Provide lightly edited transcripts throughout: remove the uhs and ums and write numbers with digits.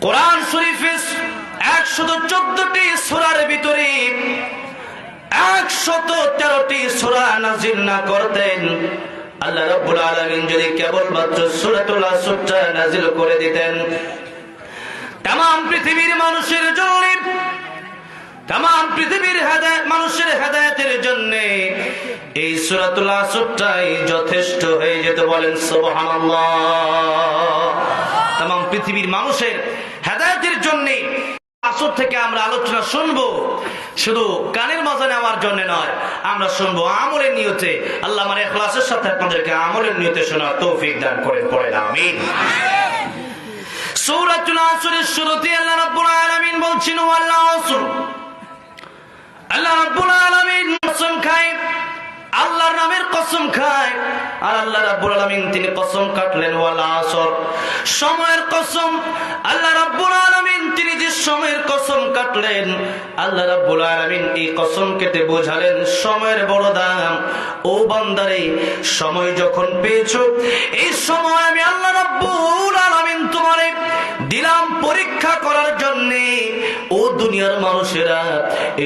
কোরআন শরীফে 114টি সূরার ভিতরে 113টি সূরা নাযিল না করতেন, আল্লাহ রাব্বুল আলামিন যদি কেবলমাত্র সূরাতুল আসরটা নাযিল করে দিতেন তাম পৃথিবীর মানুষের জন্য, তাম পৃথিবীর মানুষের হেদায়েতের জন্য এই সূরাতুল আসরটাই যথেষ্ট হয়ে যেত। বলেন সুবহানাল্লাহ। তাম পৃথিবীর মানুষের হেদায়েতের জন্য আসর থেকে আমরা আলোচনা শুনবো, শুধু কানের মজা নেওয়ার জন্য নয়, আমরা শুনবো আমলের নিয়তে। আল্লাহ আমার ইখলাসের সাথে আপনাদেরকে আমলের নিয়তে শোনার তৌফিক দান করেন, পড়েন আমিন। সূরাতুল আসরের শুরুতে আল্লাহ রাব্বুল আলামিন বলছেন ওয়াল আসর। আল্লাহ রাব্বুল আলামিন কসম খায়, আল্লাহর নামের কসম খায়, আর আল্লাহ রাব্বুল আলামিন তিনি কসম কাটলেন ওয়াল আসর, সময়ের কসম। আল্লাহ রাব্বুল আলামিন তিনি যে সময়ের কসম কাটলেন, আল্লাহ রাব্বুল আলামিন এই কসম কেটে বোঝালেন সময়ের বড় দাম। ও বান্দারে, সময় যখন পেয়েছো, এই সময় আমি আল্লাহ রাব্বুল আলামিন তোমারে দিলাম পরীক্ষা করার জন্য। ও দুনিয়ার মানুষেরা,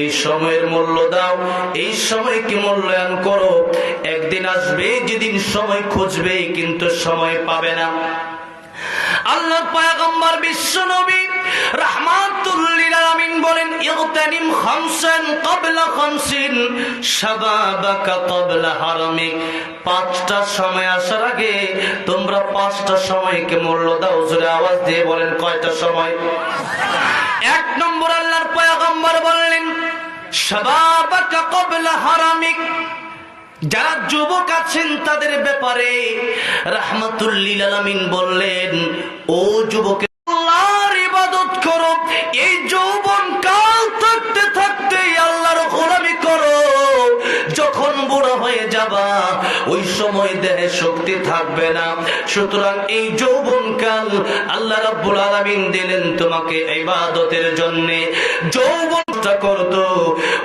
এই সময়ের মূল্য দাও, এই সময়কে মূল্যায়ন করো। একদিন আসবে যেদিন সময় খুঁজবে কিন্তু সময় পাবে না। আল্লাহর পয়গম্বর বিশ্ব নবী রাহমাতুল লিল আলামিন বলেন ইগতানিম খামসান ক্বাবলা খামসিন শাবাবাকা ক্বাবলা হারামিক। 5টা সময় আসার আগে তোমরা 5টা সময়কে মূল্য দাও। জোরে আওয়াজ দিয়ে বলেন কয়টা সময়? 1 নম্বর আল্লাহর পয়গম্বর বললেন শাবাবাকা ক্বাবলা হারামিক। যারা যুবক আছেন তাদের ব্যাপারে রাহমাতুল লিল আলামিন বললেন, ও যুবকেরা, আল্লাহর ইবাদত করো। এই যৌবন কাল থাকতে থাকতে আল্লাহর গোলামি করো। যখন বুড়ো হয়ে যাবা ওই সময় দেহে শক্তি থাকবে না। সুতরাং এই যৌবন কাল আল্লাহ রাব্বুল আলামিন দিলেন তোমাকে ইবাদতের জন্য। যৌবনটা করতো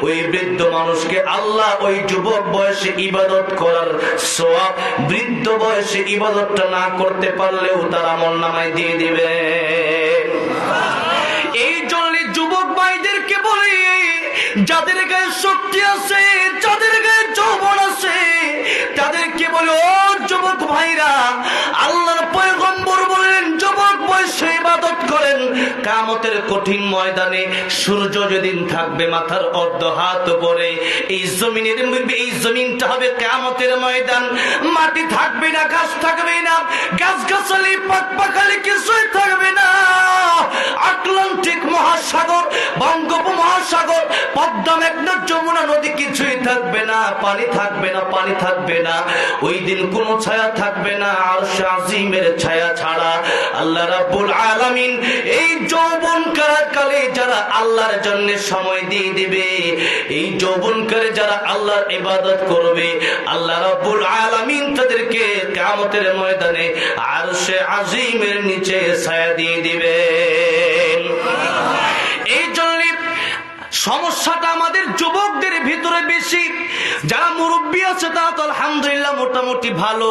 ওই বৃদ্ধ মানুষকে আল্লাহ ওই যুবক বয়সে ইবাদত করার সওয়াব বৃদ্ধ বয়সে ইবাদতটা না করতে পারলেও তার আমলনামায় দিয়ে দিবে। এই জন্য যুবক ভাইদেরকে বলি, যাদের গায়ে শক্তি আছে, যাদের গায়ে যৌবন আছে, তাদেরকে বলে, ও যুবক ভাইরা, আল্লাহর পয়গম্বর বলেন যুবক বয়সে ইবাদত করেন। কিয়ামতের কঠিন ময়দানে সূর্য যেদিন থাকবে মাথার অর্ধ হাত উপরে, এই জমিনের মধ্যে, এই জমিনটা হবে কিয়ামতের ময়দান। মাটি থাকবে না, ঘাস থাকবে না, গাছগাছালি পাকপাখালি কিছুই থাকবে না। আটলান্টিক মহাসাগর, বঙ্গোপমহাসাগর, পদ্মা, মেঘনা, যমুনা নদী কিছুই থাকবে না, পানি থাকবে না, পানি থাকবে না। ওই দিন কোনো ছায়া থাকবে না আরশে আজিমের ছায়া ছাড়া। আল্লাহ রাব্বুল আলামিন এই যৌবনকালে যারা আল্লাহর জন্য সময় দিয়ে দিবে, এই যৌবনকালে যারা আল্লাহর ইবাদত করবে, আল্লাহ রাব্বুল আলামিন তাদেরকে কিয়ামতের ময়দানে আরশে আজিমের নিচে ছায়া দিয়ে দিবে। এই জন্য সমস্যাটা আমাদের যুবকদের ভিতরে বেশি। যারা মুরব্বী আছে তারা তো আলহামদুলিল্লাহ মোটামুটি ভালো,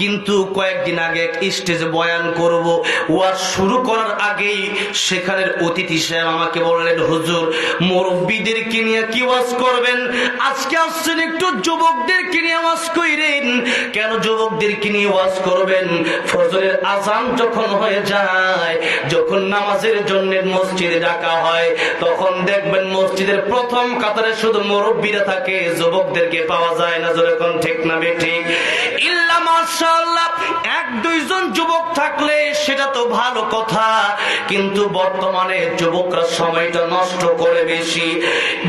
কিন্তু কয়েকদিন আগে স্টেজে বয়ান করব, ওয়াজ শুরু করার আগেই সেখানের অতিথি সাহেব আমাকে বললেন, হুজুর মুরব্বীদেরকে নিয়ে কি ওয়াজ করবেন? আজকে আসছেন একটু যুবকদেরকে নিয়ে ওয়াজ কইরেন। কেন যুবকদেরকে নিয়ে ওয়াজ করবেন? ফজরের আজান যখন হয়ে যায়, যখন নামাজের জন্য মসজিদে ডাকা হয়, তখন দেখবেন মসজিদের প্রথম কাতারে শুধু মুরব্বীরা থাকে, যুবকদেরকে পাওয়া যায় না। যেরকম ঠিক না বেঠিক? ইল্লা মাশাআল্লাহ 1-2 জন যুবক থাকলে সেটা তো ভালো কথা, কিন্তু বর্তমানে যুবকরা সময়টা নষ্ট করে বেশি।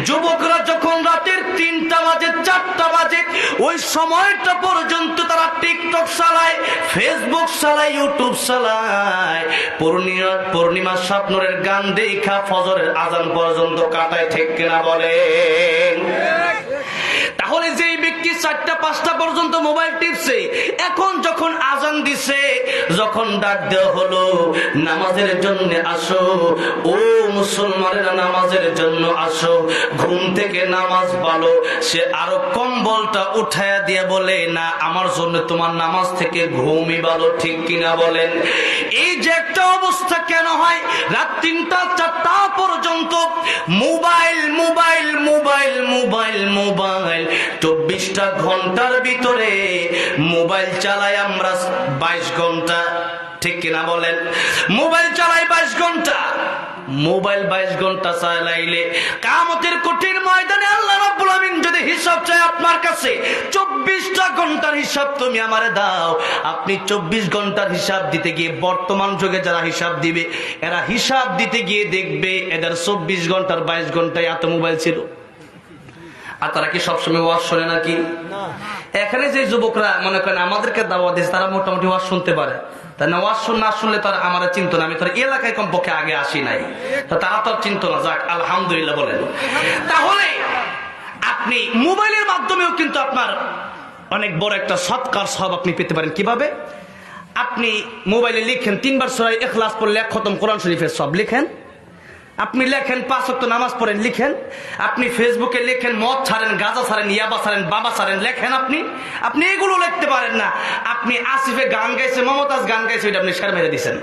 যুবকরা যখন রাতের 3টা বাজে, 4টা বাজে, ওই সময়টা পর্যন্ত তারা টিকটক চালায়, ফেসবুক চালায়, ইউটিউব চালায়, পূর্ণিমা স্বপ্নের গান দেখা ফজরের আজান পর্যন্ত কাটায়। ঠিক কিনা বলেন? তাহলে যেই ব্যক্তি 4টা 5টা পর্যন্ত মোবাইল টিপছে, এখন যখন আজান দিছে যখন ডাক দেওয়া হলো নামাজের জন্য আসো, ও মুসলমানেরা নামাজের জন্য আসো, ঘুম থেকে নামাজ ভালো, সে আরো কম্বলটা উঠায়া দিয়ে বলে না আমার জন্য তোমার নামাজ থেকে ঘুমই ভালো। ঠিক কিনা বলেন? এই যে একটা অবস্থা কেন হয়, রাত 3টা 4টা পর্যন্ত mobile mobile mobile mobile mobile, 24টা ঘন্টার ভিতরে মোবাইল চালাই আমরা 22 ঘন্টা। ঠিক কিনা বলেন? মোবাইল চালাই 22 ঘন্টা। মোবাইল 22 ঘন্টা চালাইলে কিয়ামতের কঠিন ময়দানে আল্লাহ রাব্বুল আমিন যদি হিসাব চায় আপনার কাছে, 24টা ঘন্টার হিসাব তুমি আমারে দাও, আপনি 24 ঘন্টার হিসাব দিতে গিয়ে বর্তমান যুগে যারা হিসাব দিবে এরা হিসাব দিতে গিয়ে দেখবে এদের 24 ঘন্টার 22 ঘন্টায় এত মোবাইল ছিল। আর তারা কি সবসময় ওয়াজ শোনে নাকি? এখানে যে যুবকরা মনে করেন আমাদেরকে দাওয়াত দিচ্ছে তারা মোটামুটি ওয়াজ শুনতে পারে, তাই না? ওয়াজ না শুনলে তার আমার চিন্তা না, আমি তোর এলাকায় কমপক্ষে আগে আসি নাই, তারা তো চিন্তা না। যাক আলহামদুলিল্লাহ বলেন। তাহলে আপনি মোবাইলের মাধ্যমেও কিন্তু আপনার অনেক বড় একটা সৎকার সব আপনি পেতে পারেন। কিভাবে? আপনি মোবাইলে লিখেন 3 বার সূরা ইখলাস পড়লে 1 খতম কোরআন শরীফের সব লিখেন। আপনি লেখেন 5 ওয়াক্ত নামাজ পড়েন লিখেন। আপনি ফেসবুকে লেখেন মদ ছাড়েন, গাঁজা ছাড়েন, ইয়াবা ছাড়েন, বাবা ছাড়েন লেখেন। আপনি এগুলো লিখতে পারেন না। আপনি আসিফে গান গাইছে, মমতাজ গান গাইছে, এটা আপনি শেয়ার মেরে দিচ্ছেন।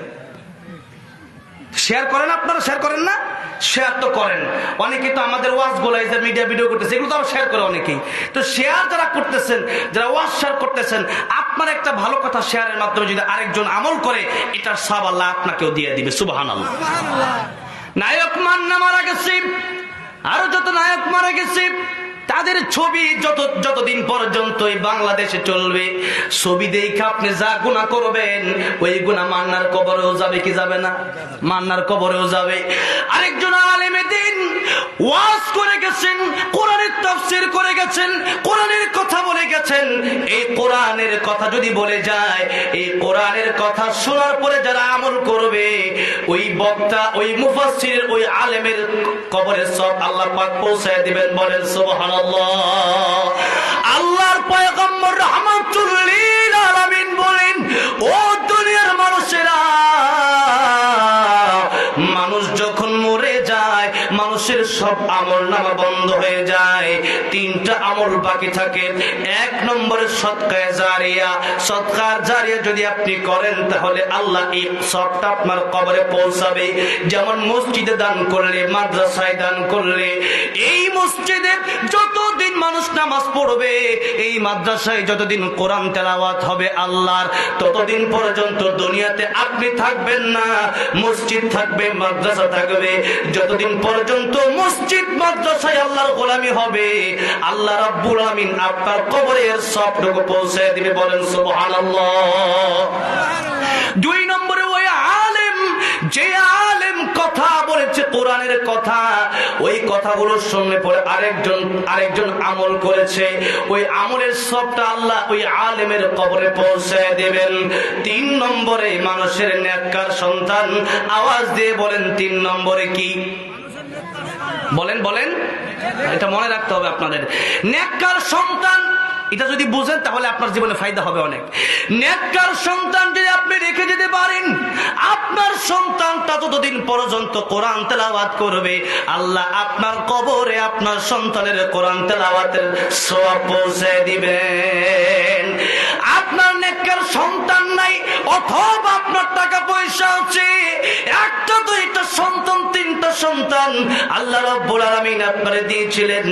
শেয়ার করেন? আপনারা শেয়ার করেন না? শেয়ার তো করেন। অনেকে তো আমাদের ওয়াজ গোলাই যে মিডিয়া ভিডিও করতেছে, এগুলো তো শেয়ার করে অনেকেই। তো শেয়ার যারা করতেছেন, যারা ওয়াজ শেয়ার করতেছেন, আপনার একটা ভালো কথা শেয়ারের মাধ্যমে যদি আরেকজন আমল করে, এটার সওয়াব আল্লাহ আপনাকেও দিয়ে দিবে। সুবহানাল্লাহ। নায়ক মান্না মারা গেছে, আরো যত নায়ক মারা গেছে, তাদের ছবি যতদিন পর্যন্ত এই বাংলাদেশে চলবে, ছবি দেখে আপনি যা গুনাহ করবেন ওই গুনাহ মান্নার কবরেও যাবে কি যাবে না? মান্নার কবরেও যাবে। আরেকজন আলেমে দ্বীন ওয়াজ করে গেছেন, কোরআনের তাফসীর করে গেছেন, কোরআনের কথা বলে গেছেন। এই কোরআনের কথা যদি বলে যায়, এই কোরআনের কথা শোনার পরে যারা আমল করবে, ওই বক্তা, ওই মুফাসসির, ওই আলেমের কবরের সব আল্লাহ পাক পৌঁছায় দিবেন। বলেন সুবহানাল্লাহ। আল্লাহর পয়গম্বর রাহমাতুল লিল আলামিন বলেন, ও দুনিয়ার মানুষেরা, মানুষ যখন মরে যায় মানুষের সব আমল নামা বন্ধ হয়ে যায়, 3টা আমল বাকি থাকে। 1 নম্বরে সদকায়ে জারিয়া। সদকার জারিয়া যদি আপনি করেন তাহলে আল্লাহ এই সবটা আপনার কবরে পৌঁছাবে। যেমন মসজিদে দান করলে, মাদ্রাসায় দান করলে, এই মসজিদে যতদিন মানুষ নামাজ পড়বে, এই মাদ্রাসায় যতদিন কোরআন তেলাওয়াত হবে আল্লাহর, ততদিন পর্যন্ত দুনিয়াতে আপনি থাকবেন না। মসজিদ থাকবে, মাদ্রাসা থাকবে। যতদিন পর্যন্ত মসজিদ মাদ্রাসায় আল্লাহর গোলামি হবে, আল্লাহ রাব্বুল আমিন আপনার কবরের সবটুকু পৌঁছে দিবে। বলেন সুবহানাল্লাহ। 2 নম্বরে ওই আলেম, যে আলেম কথা বলেছে কোরআনের কথা, ওই কথাগুলো শুনলে পরে আরেকজন আমল করেছে, ওই আমলের সবটা আল্লাহ ওই আলেমের কবরে পৌঁছে দেবেন। 3 নম্বরে মানুষের নেককার সন্তান। আওয়াজ দিয়ে বলেন 3 নম্বরে কি? বলেন, এটা মনে রাখতে হবে আপনাদের। নেককার সন্তান, এটা যদি বুঝেন তাহলে আপনার জীবনে ফায়দা হবে অনেক। নেককার সন্তান যদি আপনি রেখে যেতে পারেন, আপনার সন্তানটা ততদিন পর্যন্ত কোরআন তেলাওয়াত করবে, আল্লাহ আপনার কবরে আপনার সন্তানের কোরআন তেলাওয়াতের সওয়াব পৌঁছে দিবেন। আপনার নেককার সন্তান নাই, অথবা আপনার টাকা পয়সা আছে, 1টা 2টা সন্তান, 3টা সন্তান আল্লাহ রাব্বুল আলামিন আপনারে দিয়েছিলেন।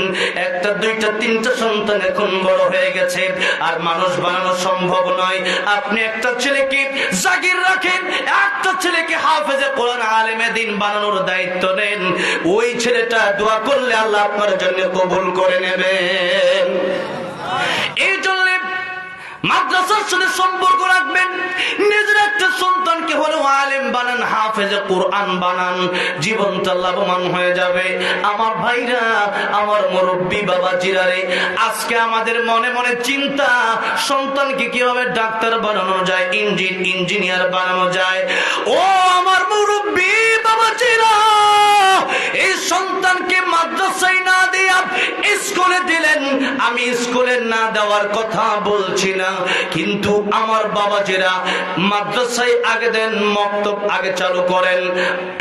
1টা 2টা 3টা সন্তান এখন বড় হয়ে গেছে, আর মানুষ বানানো সম্ভব নয়। আপনি একটা ছেলেকে জাগির রাখেন, একটা ছেলেকে হাফেজে কোরআন আলেমে দ্বীন বানানোর দায়িত্ব নেন। ওই ছেলেটা দোয়া করলে আল্লাহ আপনার জন্য কবুল করে নেবেন। এই জন্য মাদ্রাসার সাথে সম্পর্ক রাখবেন। নিজের একটা সন্তানকে হলেও আলেম বানান, হাফেজে কোরআন বানান, জীবনটা লাভবান হয়ে যাবে। আমার ভাইরা, আমার মুরব্বী বাবাজিরা রে, আজকে আমাদের মনে মনে চিন্তা, সন্তানকে কিভাবে ডাক্তার বানানো যায়, ইঞ্জিনিয়ার বানানো যায়। ও আমার মুরব্বী বাবাজিরা, এই সন্তানকে মাদ্রাসায় না দিয়া স্কুল স্কুলে দিলেন, আমি স্কুলে না দেওয়ার কথা বলছি না, কিন্তু আমার বাবাজিরা মাদ্রাসায় আগে দেন, মক্তব আগে চালু করেন।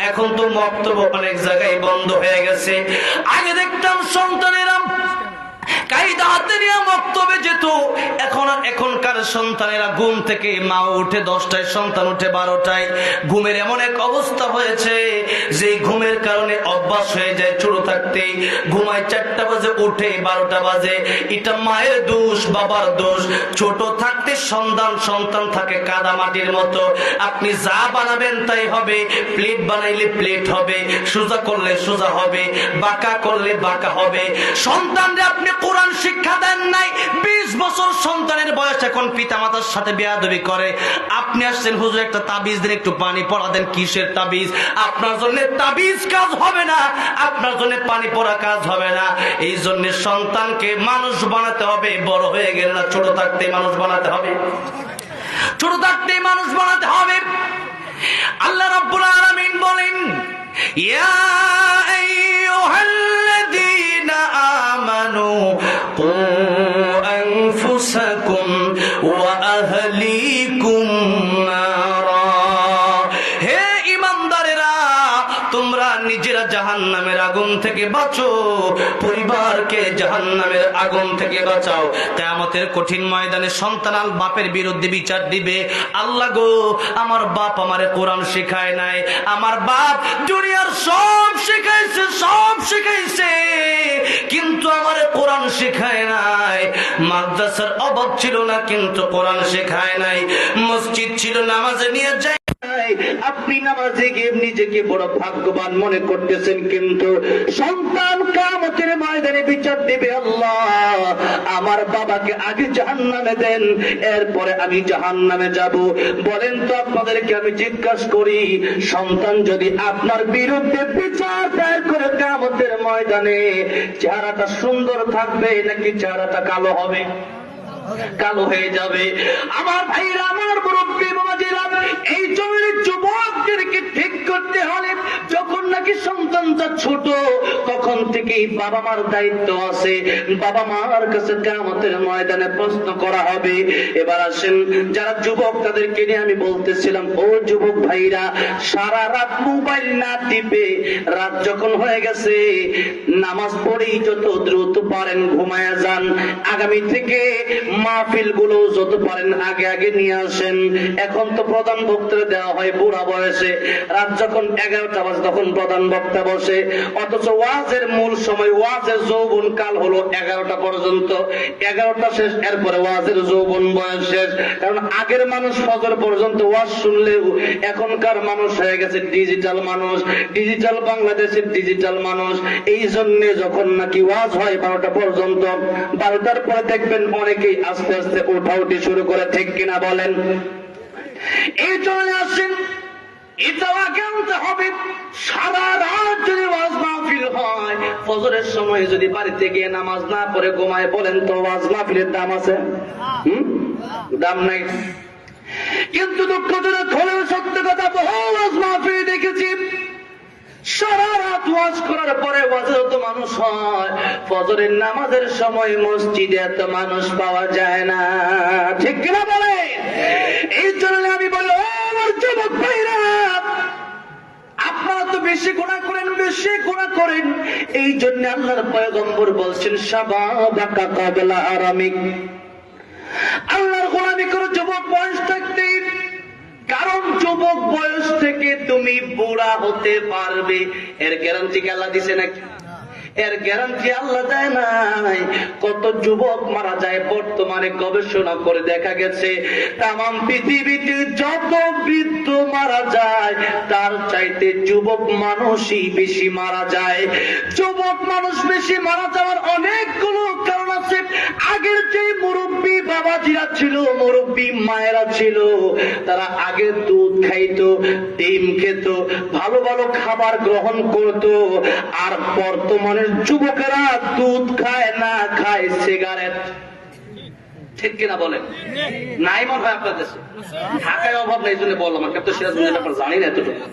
এখন তো মক্তব অনেক জায়গায় বন্ধ হয়ে গেছে। আগে দেখতাম সন্তানেরা কায়দা হাতে নিয়ে মক্তবে যেত। এখনকার সন্তানেরা ঘুম থেকে মা উঠে 10টায়, সন্তান উঠে 12টায়। ঘুমের এমন এক অবস্থা হয়েছে যে ঘুমের কারণে অভ্যাস হয়ে যায় ছোট থাকতে ঘুমায় 4টা বাজে, উঠে 12টা বাজে। এটা মায়ের দোষ, বাবার দোষ। ছোট থাকতে সন্তান থাকে কাদা মাটির মতো। আপনি যা বানাবেন তাই হবে। প্লেট বানাইলে প্লেট হবে, সোজা করলে সোজা হবে, বাঁকা করলে বাঁকা হবে। সন্তানরে আপনি কোরআন শিক্ষা দেন নাই। 20 বছর সন্তানের বয়স, এখন পিতামাতার সাথে বেয়াদবি করে। আপনি আসছেন, হুজুর একটা তাবিজ দেন, একটু পানি পড়া দেন। কিসের তাবিজ? আপনার জন্য তাবিজ কাজ হবে না, আপনার জন্য পানি পড়া কাজ হবে না। এই জন্য সন্তানকে মানুষ বানাতে হবে। বড় হয়ে গেলে না, ছোট থাকতে মানুষ বানাতে হবে, ছোট থাকতে মানুষ বানাতে হবে। আল্লাহ রাব্বুল আলামিন বলেন, ইয়া আইয়ুহাল্লাযীনা আমানু কু আনফুসাকুম ওয়া আহলিকুম নারা। হে ঈমানদারেরা, তোমরা নিজেরা জাহান্নামের আগুন থেকে বাঁচো, পরিবারকে জাহান্নামের আগুন থেকে বাঁচাও। কিয়ামতের কঠিন ময়দানে সন্তান আর বাপের বিরুদ্ধে বিচার দিবে। আল্লাহ গো, আমার বাপ আমারে কোরআন শেখায় নাই, আমার বাপ দুনিয়ার সব শিখাইছে, কিন্তু আমারে কোরআন শেখায় নাই। মাদ্রাসার অভাব ছিল না, কিন্তু কোরআন শেখায় নাই। মসজিদ ছিল, নামাজে নিয়ে যায়। আপনি নামাজে গিয়ে নিজেকে বড় ভাগ্যবান মনে করতেছেন, কিন্তু সন্তান কিয়ামতের ময়দানে বিচার দেবে, আল্লাহ আমার বাবাকে আগে জাহান্নামে দেন, এরপরে আমি জাহান্নামে যাব। বলেন তো, আপনাদেরকে আমি জিজ্ঞাসা করি, সন্তান যদি আপনার বিরুদ্ধে বিচার দায়ের করে কিয়ামতের ময়দানে, চেহারাটা সুন্দর থাকবে নাকি চেহারাটা কালো হবে? কালো হয়ে যাবে। আমার ভাইরা, আমার মুরব্বী বাবাজিরা, এই জন্য যুবকদেরকে ঠিক করতে হলে যখন নাকি সন্তানটা ছোট, তখন থেকেই বাবা মার দায়িত্ব আছে। বাবা মার কাছে কিয়ামতের ময়দানে প্রশ্ন করা হবে। এবার আসেন, যারা যুবক তাদেরকে নিয়ে আমি বলতেছিলাম, ও যুবক ভাইরা, সারা রাত মোবাইল না টিপে রাত যখন হয়ে গেছে, নামাজ পড়েই যত দ্রুত পারেন ঘুমায়া যান। আগামী থেকে মাহফিল গুলো যত পারেন আগে আগে নিয়ে আসেন। এখন তো প্রধান বক্তা দেওয়া হয় বুড়া বয়সে, রাত যখন 11টা বাজে তখন প্রধান বক্তা বসে, অথচ ওয়াজের মূল সময়, ওয়াজের যৌবন কাল হলো 11টা পর্যন্ত। 11টা শেষ, এরপরে ওয়াজের যৌবন বয়স শেষ। কারণ আগের মানুষ ফজর পর্যন্ত ওয়াজ শুনলেও এখনকার মানুষ হয়ে গেছে ডিজিটাল মানুষ, ডিজিটাল বাংলাদেশের ডিজিটাল মানুষ। এই জন্য যখন নাকি ওয়াজ হয় 12টা পর্যন্ত, 12টার পরে দেখবেন অনেকেই আস্তে আস্তে উঠাউঠি শুরু করে, ঠিক কিনা বলেন? এই জন্য আসেন, এটাও আগে আনতে হবে। সারা রাত যদি ওয়াজ মাহফিল হয়, ফজরের সময় যদি বাড়িতে গিয়ে নামাজ না পড়ে ঘুমায়, বলেন তো ওয়াজ মাহফিলের দাম আছে? দাম নাই। কিন্তু দুঃখজনক হলেও সত্য কথা, বহু ওয়াজ মাহফিল দেখেছি, সারা রাত ওয়াজ করার পরে ওয়াজে এত মানুষ হয়, ফজরের নামাজের সময় মসজিদে এত মানুষ পাওয়া যায় না, ঠিক কিনা বলে? এই জন্য আমি বলি, ও আমার যুবক ভাইরা, আপনারা তো বেশি গুনাহ করেন, বেশি গুনাহ করেন। এই জন্য আল্লাহর পয়গম্বর বলছেন, শাবাবাকা কাবলা হারামিক। আল্লাহর গোলামি করো যুবক বয়স থাকতেই, কারণ যুবক বয়স থেকে তুমি বুড়া হতে পারবে, এর গ্যারান্টি কি আল্লাহ দিছে নাকি? এর গ্যারান্টি আল্লাহ দেয় নাই। কত যুবক মারা যায় বর্তমানে গবেষণা করে দেখা গেছে, তামাম পৃথিবীতে যত বৃদ্ধ মারা যায় তার চাইতে যুবক মানুষই বেশি মারা যায়। যুবক মানুষ বেশি মারা যাওয়ার অনেকগুলো কারণ আছে। আগের যে মুরব্বী বাবাজিরা ছিল, মুরব্বী মায়েরা ছিল, তারা আগে দুধ খাইতো, ডিম খেত, ভালো ভালো খাবার গ্রহণ করত। আর বর্তমানে যুবকেরা দুধ খায় না, খায় সিগারেট, ঠিক কিনা বলেন? নাই মনে হয় আপনার দেশে, ঢাকায় অভাব নেই, জন্য বললাম। কিন্তু সিরাজগঞ্জের ব্যাপার জানি না এতটুকু।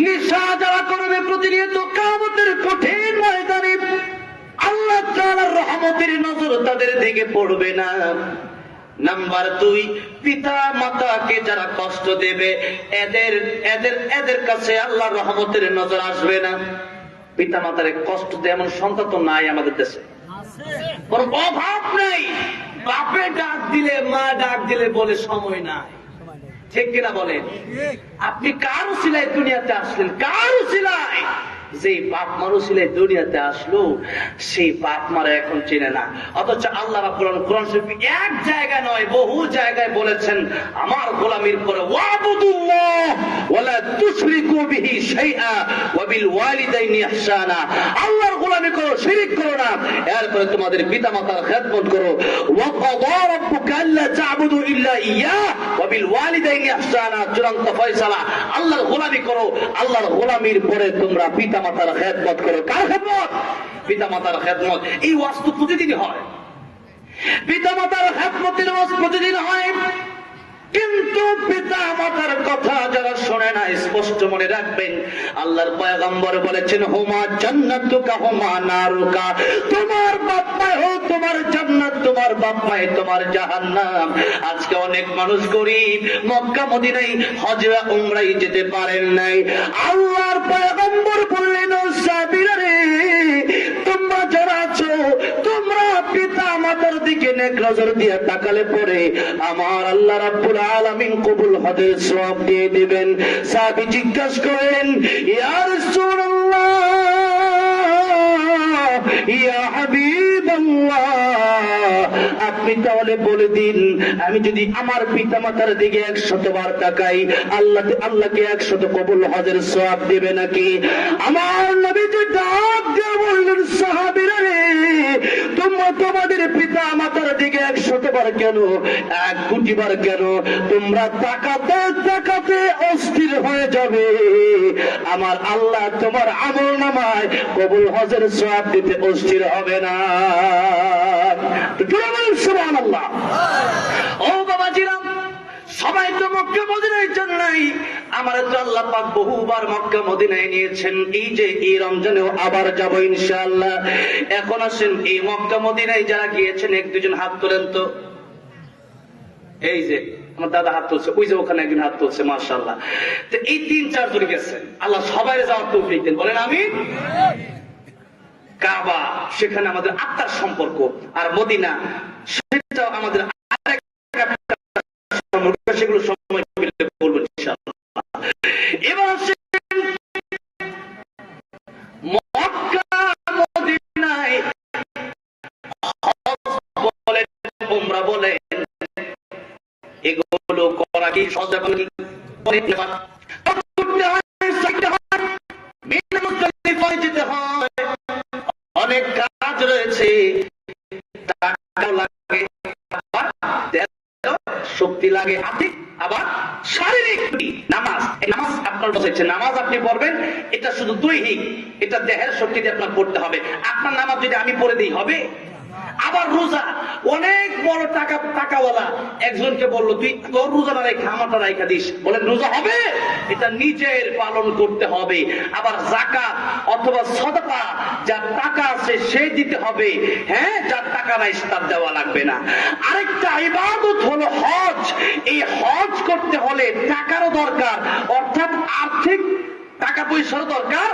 নিশা যারা করবে প্রতিনিয়ত কিয়ামতের কঠিন ময়দানে, আল্লাহ আল্লাহ তাআলার রহমতের নজর তাদের দিকে পড়বে না। নাম্বার 2, পিতা মাতাকে যারা কষ্ট দেবে এদের কাছে আল্লাহর রহমতের নজর আসবে না। পিতা মাতারে কষ্ট দেয় এমন সন্তান তো নাই আমাদের দেশে, কোন অভাব নাই। বাপে ডাক দিলে মা ডাক দিলে বলে সময় নাই, ঠিক কিনা বলেন? আপনি কার উসিলায় দুনিয়াতে আসলেন? কার উসিলায়? যেই বাপ মার উসিলায় দুনিয়াতে আসলো সেই বাপ মারা এখন চেনে না। অথচ আল্লাহ রাব্বুল আলামিন কোরআন শরীফে এক জায়গা নয় বহু জায়গায় বলেছেন আমার গোলামির পরে ওয়াবুদুল্লাহ ওয়ালা তুশরিকু বিহি শাইআ ওয়া বিল ওয়ালিদাইনি ইহসানা। আল্লাহর গোলামি করো, শিরক করো না, এরপরে তোমাদের পিতামাতার খেদমত করো। ওয়া ক্বাদা রাব্বুকা আল্লা তা'বুদু ইল্লা ইয়্যাহ ওয়া বিল ওয়ালিদাইনি ইহসানা। চূড়ান্ত ফয়সালা, আল্লাহর গোলামি করো, আল্লাহর গোলামির পরে তোমরা পিতামাতার খেদমত করো। কার খেদমত? পিতামাতার খেদমত। এই ওয়াজ তো প্রতিদিনই হয়, পিতামাতার খেদমতের ওয়াজ প্রতিদিন হয়, কিন্তু পিতা মাতার কথা যারা শোনে না স্পষ্ট মনে রাখবেন আল্লাহর পয়গম্বর বলেছেন হুমা জান্নাতুকা হুমা নারুকা। তোমার বাপ মা হোক তোমার জান্নাত, তোমার বাপ মা তোমার জাহান্নাম। আজকে অনেক মানুষ গরিব, মক্কা মদিনায় হজ উমরায় যেতে পারেন নাই। আল্লাহর পয়গম্বর বললেন সাহাবীরা রে, তোমরা যারা আছো তোমরা পিতা মাতার দিকে নেক নজর দিয়ে তাকালে পরে আমার আল্লাহ রাব্বুল আলামিন কবুল হজের সওয়াব দিয়ে দিবেন। সাহাবী জিজ্ঞাসা করেন ইয়া রাসূলুল্লাহ ইয়া হাবিবাল্লাহ, আপনি তাহলে বলে দিন আমি যদি আমার পিতা মাতার দিকে 100 বার তাকাই আল্লাহকে 100 কবুল হজের সওয়াব দিবে নাকি? আমার নবীজি ডাক দিয়ে বললেন সাহাবীরা রে, তোমরা তোমাদের পিতা মাতার দিকে 100 বার কেন, 1 কোটি বার কেন, তোমরা তাকাতে তাকাতে অস্থির হয়ে যাবে। আমার আল্লাহ তোমার আমল নামায় কবুল হজের সওয়াব দিতে অস্থির হবে না। সুবহানাল্লাহ। ও বাবাজিরা, সবাই তো মক্কা মদিনায় যান নাই, আমার তো আল্লাহ পাক বহুবার মক্কা মদিনায় নিয়েছেন। এই যে এই রমজানেও আবার যাব ইনশাআল্লাহ। এখন আসেন এই মক্কা মদিনায় যারা গিয়েছেন 1-2 জন হাত তোলেন তো। এই যে আমার দাদা হাত তুলছে, ওই যে ওখানে একজন হাত তুলছে, মাশাআল্লাহ। তো এই 3-4 জন গেছেন, আল্লাহ সবাই যাওয়ার তৌফিক দেন, বলেন আমিন। কাবা সেখানে আমাদের আত্মার সম্পর্ক, আর মদিনা সেটাও আমাদের সেগুলো সময় পেলে বলবো ইনশাআল্লাহ। এবার মক্কা মদিনায় বলেন উমরা বলেন এগুলো করা কি সহজ? যেতে হয়, অনেক কাজ রয়েছে, টাকা লাগে, শক্তি লাগে, আবার শারীরিক নামাজ। নামাজ আপনার বসেছে, নামাজ আপনি পড়বেন, এটা শুধু দৈহিক, এটা দেহের শক্তি দিয়ে আপনার পড়তে হবে। আপনার নামাজ যদি আমি পড়ে দিই হবে? আবার রোজা, অনেক বড় টাকাওয়ালা একজনকে বললো তুই তোর রোজা না রেখা আমারটা রাইখা দিস, বলেন রোজা হবে? এটা নিজের পালন করতে হবে। আবার যাকাত অথবা সাদাকা, যার টাকা আছে সে দিতে হবে, হ্যাঁ, যার টাকা নাই তার দেওয়া লাগবে না। আরেকটা ইবাদত হলো হজ। এই হজ করতে হলে টাকারও দরকার, অর্থাৎ আর্থিক টাকা পয়সার দরকার,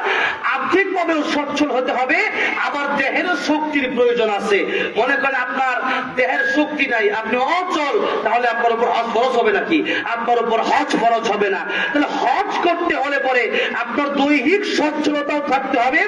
আর্থিক ভাবেও সচ্ছল হতে হবে, আবার দেহের শক্তির প্রয়োজন আছে। মনে করেন আপনার দেহের শক্তি নাই, আপনি অচল, তাহলে আপনার উপর হজ ফরজ হবে নাকি? আপনার উপর হজ ফরজ হবে না। তাহলে হজ করতে হলে পরে আপনার দৈহিক সচ্ছলতাও থাকতে হবে,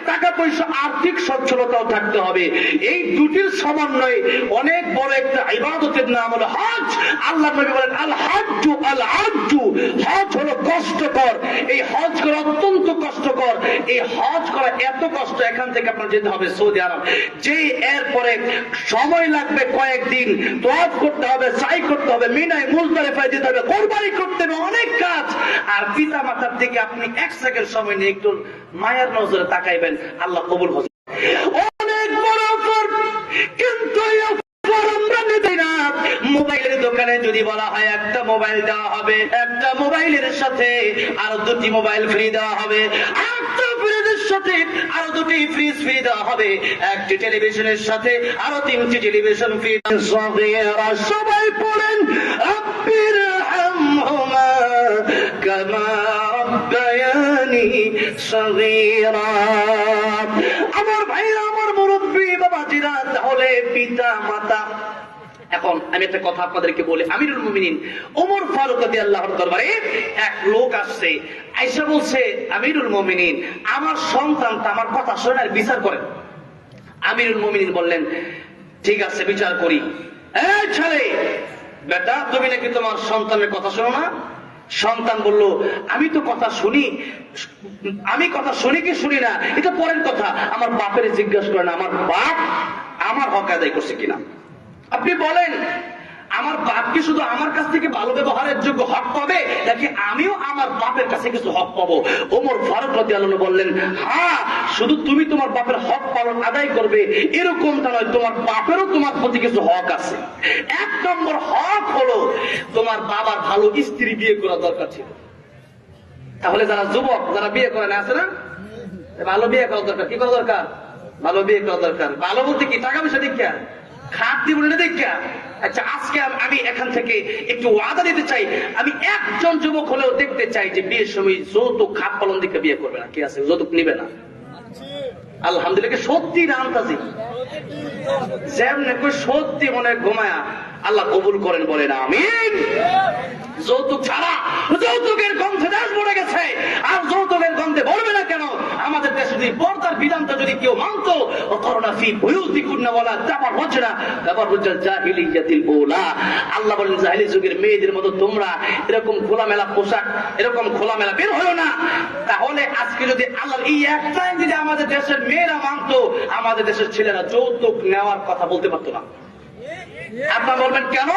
টাকা পয়সা আর্থিক সচ্ছলতাও থাকতে হবে। এই দুটির সমন্বয়ে অনেক বড় একটা ইবাদতের নাম হলো হজ। আল্লাহ নবী বলেন আল হাজ্জু আল আজ্জু, হজ হলো কষ্টকর। এই হজ অত্যন্ত কষ্টকর। এই হজ করা এত কষ্ট, এখান থেকে আপনার যেতে হবে সৌদি আরব, যে এরপরে সময় লাগবে কয়েকদিন, তওয়াফ করতে হবে, সাই করতে হবে, মিনায় মুজদালিফায় যেতে হবে, কুরবানি করতে হবে, অনেক কাজ। আর পিতা মাতার দিকে আপনি 1 সেকেন্ড সময় নিয়ে একটু মায়ের নজরে তাকাইবেন, আল্লাহ কবুল হবে। অনেক বড় অফার, কিন্তু মোবাইলের দোকানে যদি বলা হয় একটা মোবাইল দেওয়া হবে, একটা মোবাইলের সাথে আর 2টি মোবাইল ফ্রি দেওয়া হবে, একটা ফ্রিজের সাথে আরো 2টি ফ্রিজ ফ্রি দেওয়া হবে, 1টি টেলিভিশনের সাথে আরো 3টি টেলিভিশন ফ্রি। সবাই পড়েন রব্বির হামহুমা কামা রব্বায়ানি সগীরা। আমার ভাইরা, আমার মুরব্বী বাবাজিরা, তাহলে পিতা মাতা। এখন আমি একটা কথা আপনাদেরকে বলি, আমিরুল মুমিনিন ওমর ফারুক রাদিয়াল্লাহু দরবারে এক লোক আসছে, আয়েশা বলছে, আমিরুল মুমিনিন আমার সন্তানটা আমার কথা শোনার বিচার করেন। আমিরুল মুমিনিন বললেন, ঠিক আছে, বিচার করি। এই ছেলে, বেটা, তুমি নাকি তোমার সন্তানের কথা শোনো না? সন্তান বলল, আমি তো কথা শুনি, আমি কথা শুনি কি শুনি না এটা পরের কথা, আমার বাপের জিজ্ঞাসা করেন আমার বাপ আমার হক আদায় করছে কিনা। আপনি বলেন, আমার বাপ কি শুধু আমার কাছ থেকে ভালো ব্যবহারের যোগ্য হক পাবে, নাকি আমিও আমার বাপের কাছে কিছু হক পাবো? ওমর ফারুক রাদিয়াল্লাহু আনহু বললেন, হ্যাঁ, শুধু তুমি তোমার বাপের হক পালন আদায় করবে এরকমটা নয়, তোমার বাপেরও তোমার প্রতি কিছু হক আছে। 1 নম্বর হক হলো তোমার বাবার ভালো স্ত্রী বিয়ে করা দরকার ছিল। তাহলে যারা যুবক, যারা বিয়ে করে না, আছে না, ভালো বিয়ে করা দরকার। কি করা দরকার? ভালো বিয়ে করা দরকার। ভালো বলতে কি? টাকা পয়সা দীক্ষা, খাত দিব না দীক্ষা। আচ্ছা, আজকে আমি এখান থেকে একটু ওয়াদা দিতে চাই, আমি একজন যুবক হলেও দেখতে চাই যে বিয়ের সময় যৌতুক খাত পালন দিকে বিয়ে করবে না। কি আছে, যৌতুক নিবে না? আলহামদুলিল্লাহ, সত্যি রামতাজি যেমন সত্যি মনে ঘুমায়া আল্লাহ কবুল করেন, বলেন আমিন। যৌতুক ছাড়া, যৌতুকের গন্ধে দেশ ভরে গেছে, আর যৌতুকের গন্ধে ভরবে না কেন? আমাদের দেশে যদি পর্দার বিধানটা যদি কেউ মানতো, আল্লাহ বলেন জাহিলি যুগের মেয়েদের মতো তোমরা এরকম খোলামেলা পোশাক, এরকম খোলামেলা বের হলো না। তাহলে আজকে যদি আল্লাহ এই একটা যদি আমাদের দেশের মেয়েরা মানতো, আমাদের দেশের ছেলেরা যৌতুক নেওয়ার কথা বলতে পারতো না। আপনারা বলবেন কেন?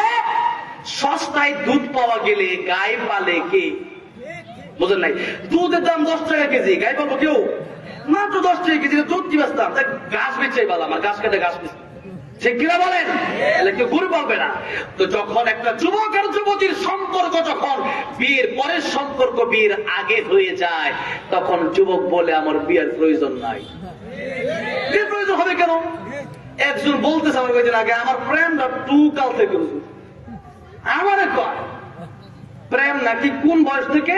সস্তায় দুধ পাওয়া গেলে গায়ে পালে কে? বুঝেন নাই? দুধের দাম 10 টাকা কেজি, গায়ে পাবো কেউ? মাত্র 10 টাকা কেজি দুধ কি বেচতাম? গাছ বেচে বলা, আমার গাছ কেটে গাছ বেচে, সে কিনা বলেন, কেউ গরু পাবে না। তো যখন একটা যুবক আর যুবতীর সম্পর্ক যখন বিয়ের পরের সম্পর্ক বিয়ের আগে হয়ে যায়, তখন যুবক বলে আমার বিয়ের প্রয়োজন নাই। বিয়ের প্রয়োজন হবে কেন? একজন বলতেছে আমার কয়েকদিন আগে, আমার প্রেমটা 2 কাল থেকে আমারে কয় প্রেম নাকি কোন বয়স থেকে?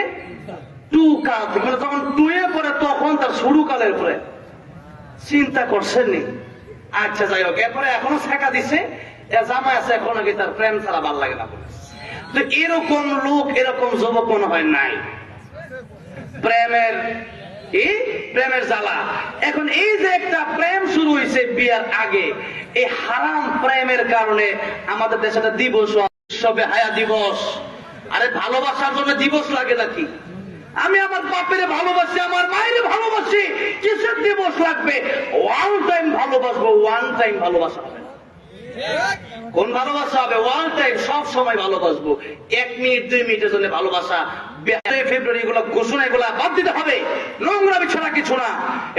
2 কাল থেকে, মানে যখন 2 এ পরে তখন তার শুরু কালের প্রেম। চিন্তা করছেন নি? আচ্ছা, যাই হোক, এরপরে এখনো শেখা দিছে, জামাই আছে, এখন নাকি তার প্রেম ছাড়া ভাল লাগে না। তো এরকম লোক, এরকম যুবক মনে হয় নাই। প্রেমের জ্বালা। এখন এই যে একটা প্রেম শুরু হয়েছে বিয়ার আগে, এই হারাম প্রেমের কারণে আমাদের দেশে একটা দিবস, সবে হায়া দিবস। আরে ভালোবাসার জন্য দিবস লাগে নাকি? আমি আমার বাপের ভালোবাসি, আমার মায়ের ভালোবাসি, কিসের দিবস লাগবে? ওয়ান টাইম ভালোবাসবো, ওয়ান টাইম ভালোবাসা হবে। কোন ভালোবাসা হবে? ওয়ান টাইম, সব সময় ভালোবাসবো। 1 মিনিট 2 মিনিটের জন্য ভালোবাসা, ফেব্রুয়ারি এগুলো ঘোষণা, এগুলা বাদ দিতে হবে। নোংরামি ছাড়া কিছু না।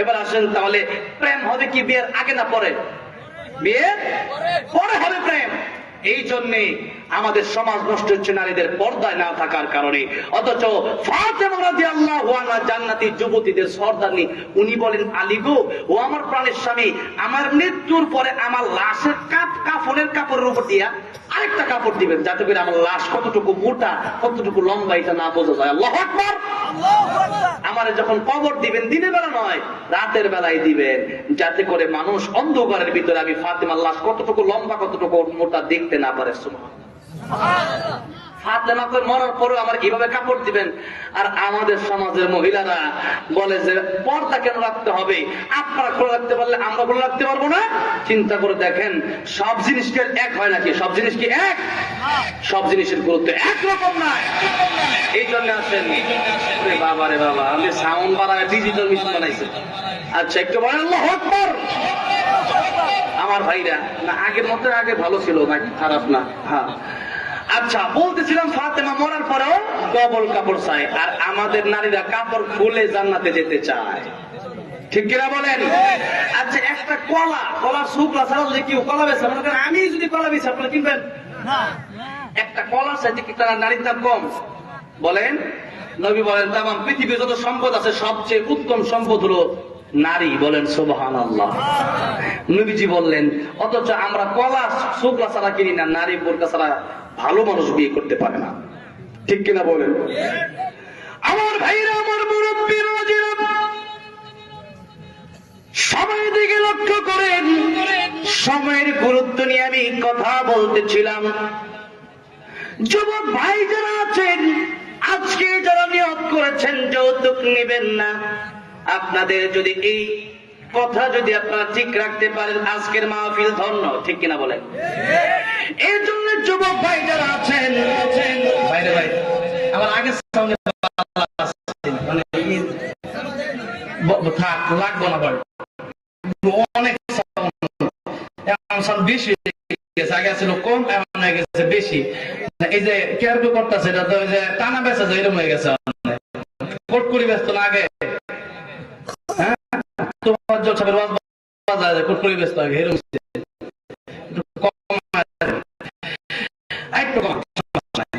এবার আসেন, তাহলে প্রেম হবে কি বিয়ের আগে না পরে? বিয়ের পরে হবে প্রেম। এই জন্যে আমাদের সমাজ নষ্ট হচ্ছে নারীদের পর্দায় না থাকার কারণে। অথচ ফাতেমা রাদিয়াল্লাহু আনহা জান্নাতি যুবতীদের সর্দারনি, উনি বলেন, আলী গো, ও আমার প্রাণের স্বামী, আমার মৃত্যুর পরে আমার লাশের কাফনের কাপড়ের উপর দিয়া আরেকটা কাপড় দিবেন, যাতে করে আমার লাশ কতটুকু মোটা, কতটুকু লম্বা এটা না বোঝা যায়। আল্লাহু আকবার। আমারে যখন কবর দিবেন, দিনের বেলা নয়, রাতের বেলায় দিবেন, যাতে করে মানুষ অন্ধকারের ভিতরে আমি ফাতেমার লাশ কতটুকু লম্বা, কতটুকু মোটা দেখতে না পারে। সুবহানাল্লাহ। ফাতেমা করে মরার পরেও আমার কিভাবে কাপড় দিবেন? আর আমাদের সমাজের মহিলারা বলে যে পর্দা কেন রাখতে হবে? আপনারা খোলা রাখতে পারলে আমরা খোলা রাখতে পারবো না? চিন্তা করে দেখেন, সব জিনিস কি এক হয় নাকি? সব জিনিস কি এক? সব জিনিসের গুরুত্ব একরকম নয়। এই জন্য আসেন, বাবা রে বাবা, আমি সাউন্ড বাড়ায় ডিজিটাল মিশন বানাইছি। আচ্ছা, একটু বলেন আল্লাহু আকবার। আমার ভাইরা, না আগের মতো আগে ভালো ছিল না, খারাপ না। হ্যাঁ, আচ্ছা, বলতেছিলাম ফাতেমা মরার পরেও ডবল কাপড় চায়, আর আমাদের নারীরা কাপড় খুলে জান্নাতে যেতে চায়। ঠিক কিনা বলেন? আচ্ছা, একটা কলার শুকলা ছাড়া যদি কেউ কলা বেছে, মনে করেন আমি যদি কলা বেছি, আপনারা কিনবেন? একটা কলার চাইতে কি তার নারীর দাম কম? বলেন। নবী বলেন, তামাম পৃথিবীর যত সম্পদ আছে সবচেয়ে উত্তম সম্পদ হলো নারী, বলেন সুবহানাল্লাহ। নবীজি বললেন অথচ আমরা কলা শুকলা ছাড়া কিনি না, নারী বোরকা ছাড়া ভালো মানুষ বিয়ে করতে পারে না, ঠিক কিনা বলেন? আমার ভাইরা, আমার মুরব্বীরা, সময়ের দিকে লক্ষ্য করেন। সময়ের গুরুত্ব নিয়ে আমি কথা বলতেছিলাম। যুবক ভাই যারা আছেন, আজকে যারা নিয়ত করেছেন যৌতুক নেবেন না, আপনাদের যদি এই কথা যদি আপনারা ঠিক রাখতে পারেন, আজকের মাহফিল ধন্য, ঠিক কিনা বলেন? এই জন্য যুবক ভাই যারা আছেন, ভাইরে ভাই আমার আগে থাক লাগবো না, ভাই অনেক বেশি আগে ছিল কম, এখন হয়ে গেছে বেশি। এই যে কেয়ার করতেছে এটা তো টানা বেচা যায়, এরকম হয়ে গেছে। কোট করি ব্যস্ত না আগে, হ্যাঁ তোমার জলসাবের কোট করি ব্যস্ত আগে, এরকম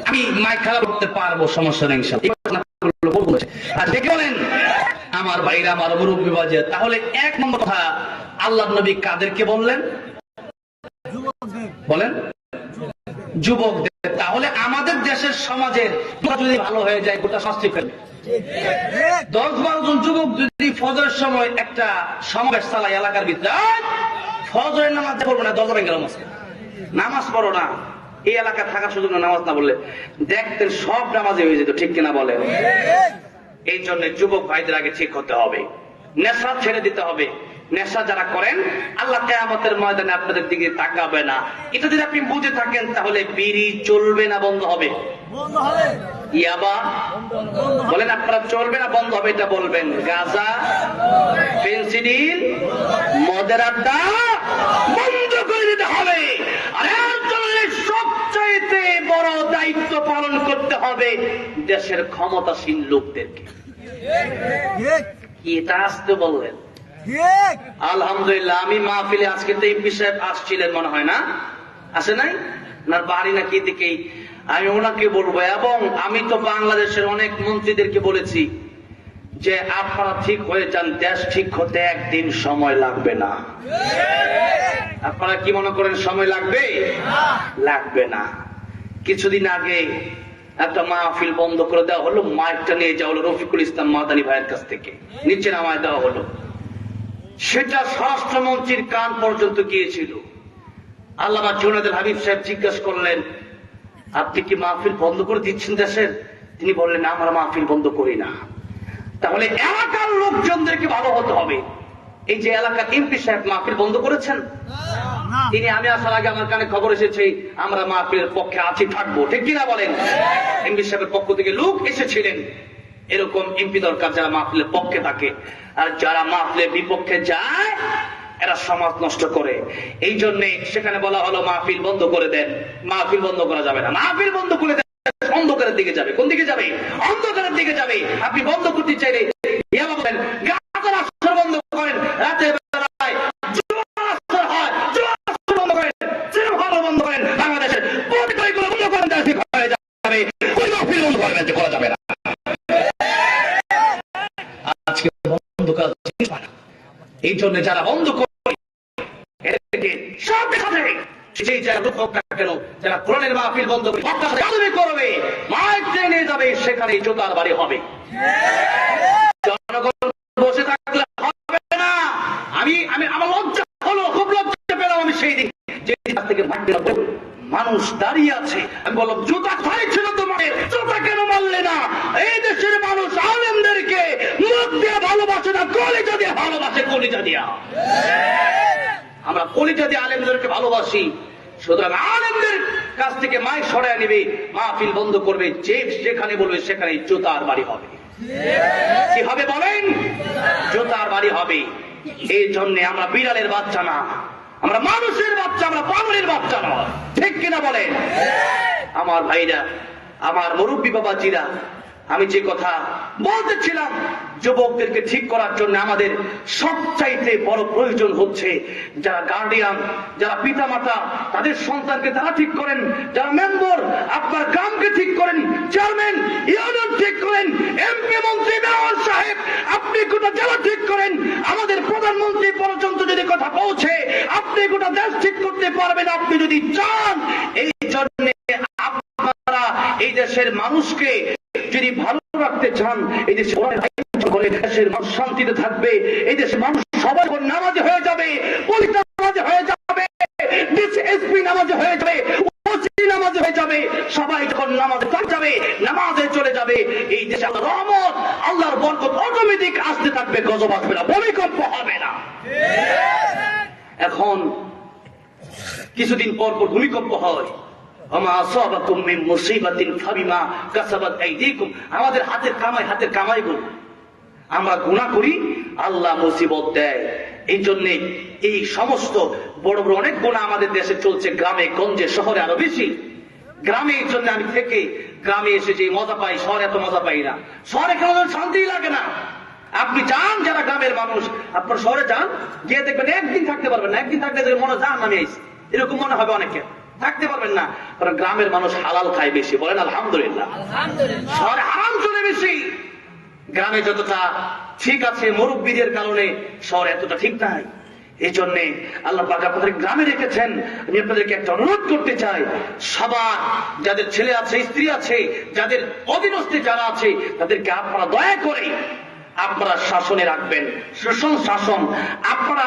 আমি মাইক খারাপ করতে পারবো, সমস্যা নেই। আর দেখে বলেন আমার ভাইরা, আমার মুরব্বী বাজে, তাহলে এক নম্বর কথা আল্লাহর নবী কাদেরকে বললেন? বলেন যুবকদের। তাহলে আমাদের দেশের সমাজের যদি ভালো হয়ে যায়, গোটা শাস্তি ফেলবে। 10-12 জন যুবক যদি ফজরের সময় একটা সমাবেশ চালায় এলাকার ভিতরে, ফজরের নামাজ পড়বো না, দরজা ভেঙে নামাজ পড়ো না, এই এলাকা থাকার সুযোগ নামাজ না বললে দেখতেন সব নামাজে হয়ে যেত, ঠিক কিনা বলেন? এই জন্য যুবক ভাইদের আগে ঠিক হতে হবে, নেশা ছেড়ে দিতে হবে। নেশা যারা করেন, আল্লাহ কিয়ামতের ময়দানে আপনাদের দিকে তাকাবে না। এটা যদি আপনি বুঝে থাকেন, তাহলে বিড়ি চলবে না বন্ধ হবে? ইয়াবা বলেন আপনারা চলবে না বন্ধ হবে? এটা বলবেন। গাঁজা, ফেন্সিডিল, মদের আড্ডা বন্ধ করে দিতে হবে। আর এর জন্য সবচাইতে বড় দায়িত্ব পালন করতে হবে দেশের ক্ষমতাসীন লোকদেরকে। কি এটা আসতে বললেন? আলহামদুলিল্লাহ, আমি মাহফিলে আজকে তো এমপি সাহেব আসছিলেন মনে হয়, না আসে নাই? ওনার বাড়ি নাকি দিকেই, আমি ওনাকে বলবো। এবং আমি তো বাংলাদেশের অনেক মন্ত্রীদেরকে বলেছি যে আপনারা ঠিক হয়ে যান, দেশ ঠিক হতে একদিন সময় লাগবে না। আপনারা কি মনে করেন সময় লাগবে? লাগবে না। কিছুদিন আগে একটা মাহফিল বন্ধ করে দেওয়া হলো, মাইকটা নিয়ে যাওয়া হলো রফিকুল ইসলাম মাদানী ভাইয়ের কাছ থেকে, নিচে নামায় দেওয়া হলো। সেটা স্বরাষ্ট্রমন্ত্রীর কান পর্যন্ত গিয়েছিল। আল্লামা জুনায়েদ হাবিব সাহেব জিজ্ঞাসা করলেন, আপনি কি মাহফিল বন্ধ করে দিচ্ছেন দেশের? তিনি বললেন, আমরা মাহফিল বন্ধ করি না। তাহলে এলাকার লোকজনদেরকে ভালো হতে হবে। এই যে এলাকার এমপি সাহেব মাহফিল বন্ধ করেছেন, তিনি আমি আসার আগে আমার কানে খবর এসেছে আমরা মাহফিলের পক্ষে আছি, থাকবো, ঠিক কিনা বলেন? এমপি সাহেবের পক্ষ থেকে লোক এসেছিলেন। এরকম এমপি দরকার যারা মাহফিলের পক্ষে থাকে, আর যারা মাহফিলের বিপক্ষে যায় এরা সমাজ নষ্ট করে। এই জন্য সেখানে বলা হলো মাহফিল বন্ধ করে দেন। মাহফিল বন্ধ করা যাবে না। মাহফিল বন্ধ করে দেন, অন্ধকারের দিকে যাবে। কোন দিকে যাবে? অন্ধকারের দিকে যাবে। আপনি বন্ধ করতে চাইলে বন্ধ করেন, রাতের বেলায় হয় বন্ধ করেন, বন্ধ করেন, বাংলাদেশের বন্ধ করেন, হয়ে যাবে। ওই মাহফিল বন্ধ করবেন, করা যাবে না। আজকে বন্ধ করা এই জন্য যারা বন্ধ করে সব সেই যারা লোক হোক না কেন, যারা কোরআনের মাহফিল বন্ধ করবে, মাইক নিয়ে যাবে, সেখানে জোতার বাড়ি হবে। জনগণ বসে থাকলে হবে না। আমি আমার লজ্জা হলো, খুব লজ্জা পেলাম আমি সেই দিন যে থেকে মানুষ দাঁড়িয়ে আছে। আমি বললাম, জুতা খাই ছিল তোমাদের, জুতা কেন মারলে না? এই দেশের মানুষ আলেমদেরকে মুখ দিয়ে ভালোবাসে না, কলিজা দিয়ে ভালোবাসে, কলিজা দিয়া। আমরা কলিজা দিয়ে আলেমদেরকে ভালোবাসি। সুতরাং আলেমদের কাছ থেকে মাইক সরায় নেবে, মাহফিল বন্ধ করবে, যে যেখানে বলবে সেখানে জুতার বাড়ি হবে। কি হবে বলেন? জুতার বাড়ি হবে। এই জন্য আমরা বিড়ালের বাচ্চা না, আমরা মানুষের বাচ্চা, আমরা পাগলের বাচ্চা নয়, ঠিক কিনা বলেন? আমার ভাইরা, আমার মুরব্বী বাবাজিরা, আমি যে কথা বলতেছিলাম, যুবকদেরকে ঠিক করার জন্য আমাদের সবচাইতে বড় প্রয়োজন হচ্ছে যারা গার্ডিয়ান, যারা পিতা মাতা, তাদের সন্তানকে তারা ঠিক করেন। যারা মেম্বার, আপনার গ্রামকে ঠিক করেন, চেয়ারম্যান ইউনিয়ন ঠিক করেন, এমপি মন্ত্রী মেয়র সাহেব আপনি গোটা জেলা ঠিক করেন, আমাদের প্রধানমন্ত্রী পর্যন্ত যদি কথা পৌঁছে আপনি গোটা দেশ ঠিক করতে পারবেন আপনি যদি চান। এই জন্য আপনারা এই দেশের মানুষকে যদি ভালো রাখতে চান, এই দেশের মানুষ শান্তিতে থাকবে, এই দেশের মানুষ সবাই নামাজ হয়ে যাবে, পুলিশ নামাজ হয়ে যাবে, এসপি নামাজ হয়ে যাবে, নামাজ হয়ে যাবে, সবাই যখন নামাজে যাবে, নামাজে চলে যাবে, এই দেশে আল্লাহর রহমত আল্লাহর বরকত অটোমেটিক আসতে থাকবে, গজব আসবে না, ভূমিকম্প হবে না। এখন কিছুদিন পর পর ভূমিকম্প হয়, আমাদের হাতের কামাই গুলো আমরা গুনাহ করি, আল্লাহ মুসিবত দেয়। এই জন্য এই সমস্ত বড় বড় অনেক গুনাহ আমাদের দেশে চলছে, গ্রামে গঞ্জে শহরে আরো বেশি। গ্রামে এই জন্য আমি থেকে গ্রামে এসে যে মজা পাই, শহরে এত মজা পাই না। শহরে কেন শান্তি লাগে না। আপনি যান যারা গ্রামের মানুষ, আপনার শহরে যান, গিয়ে দেখবেন একদিন থাকতে পারবেন না। একদিন থাকলে মনে যান আমি আইছি, এরকম মনে হবে অনেকে, থাকতে পারবেন না। কারণ গ্রামের মানুষ হালাল খায় বেশি, বলেন আলহামদুলিল্লাহ। শহরে হারাম চলে বেশি। গ্রামে যতটা ঠিক আছে মুরব্বীদের কারণে শহরে এতটা ঠিক নাই। এই জন্য আল্লাহ পাক আপনাদের গ্রামে রেখেছেন। আমি আপনাদেরকে একটা অনুরোধ করতে চাই, সবার যাদের ছেলে আছে, স্ত্রী আছে, যাদের অধীনস্থে যারা আছে, তাদেরকে আপনারা দয়া করে আপনারা শাসনে রাখবেন, সুষম শাসন। আপনারা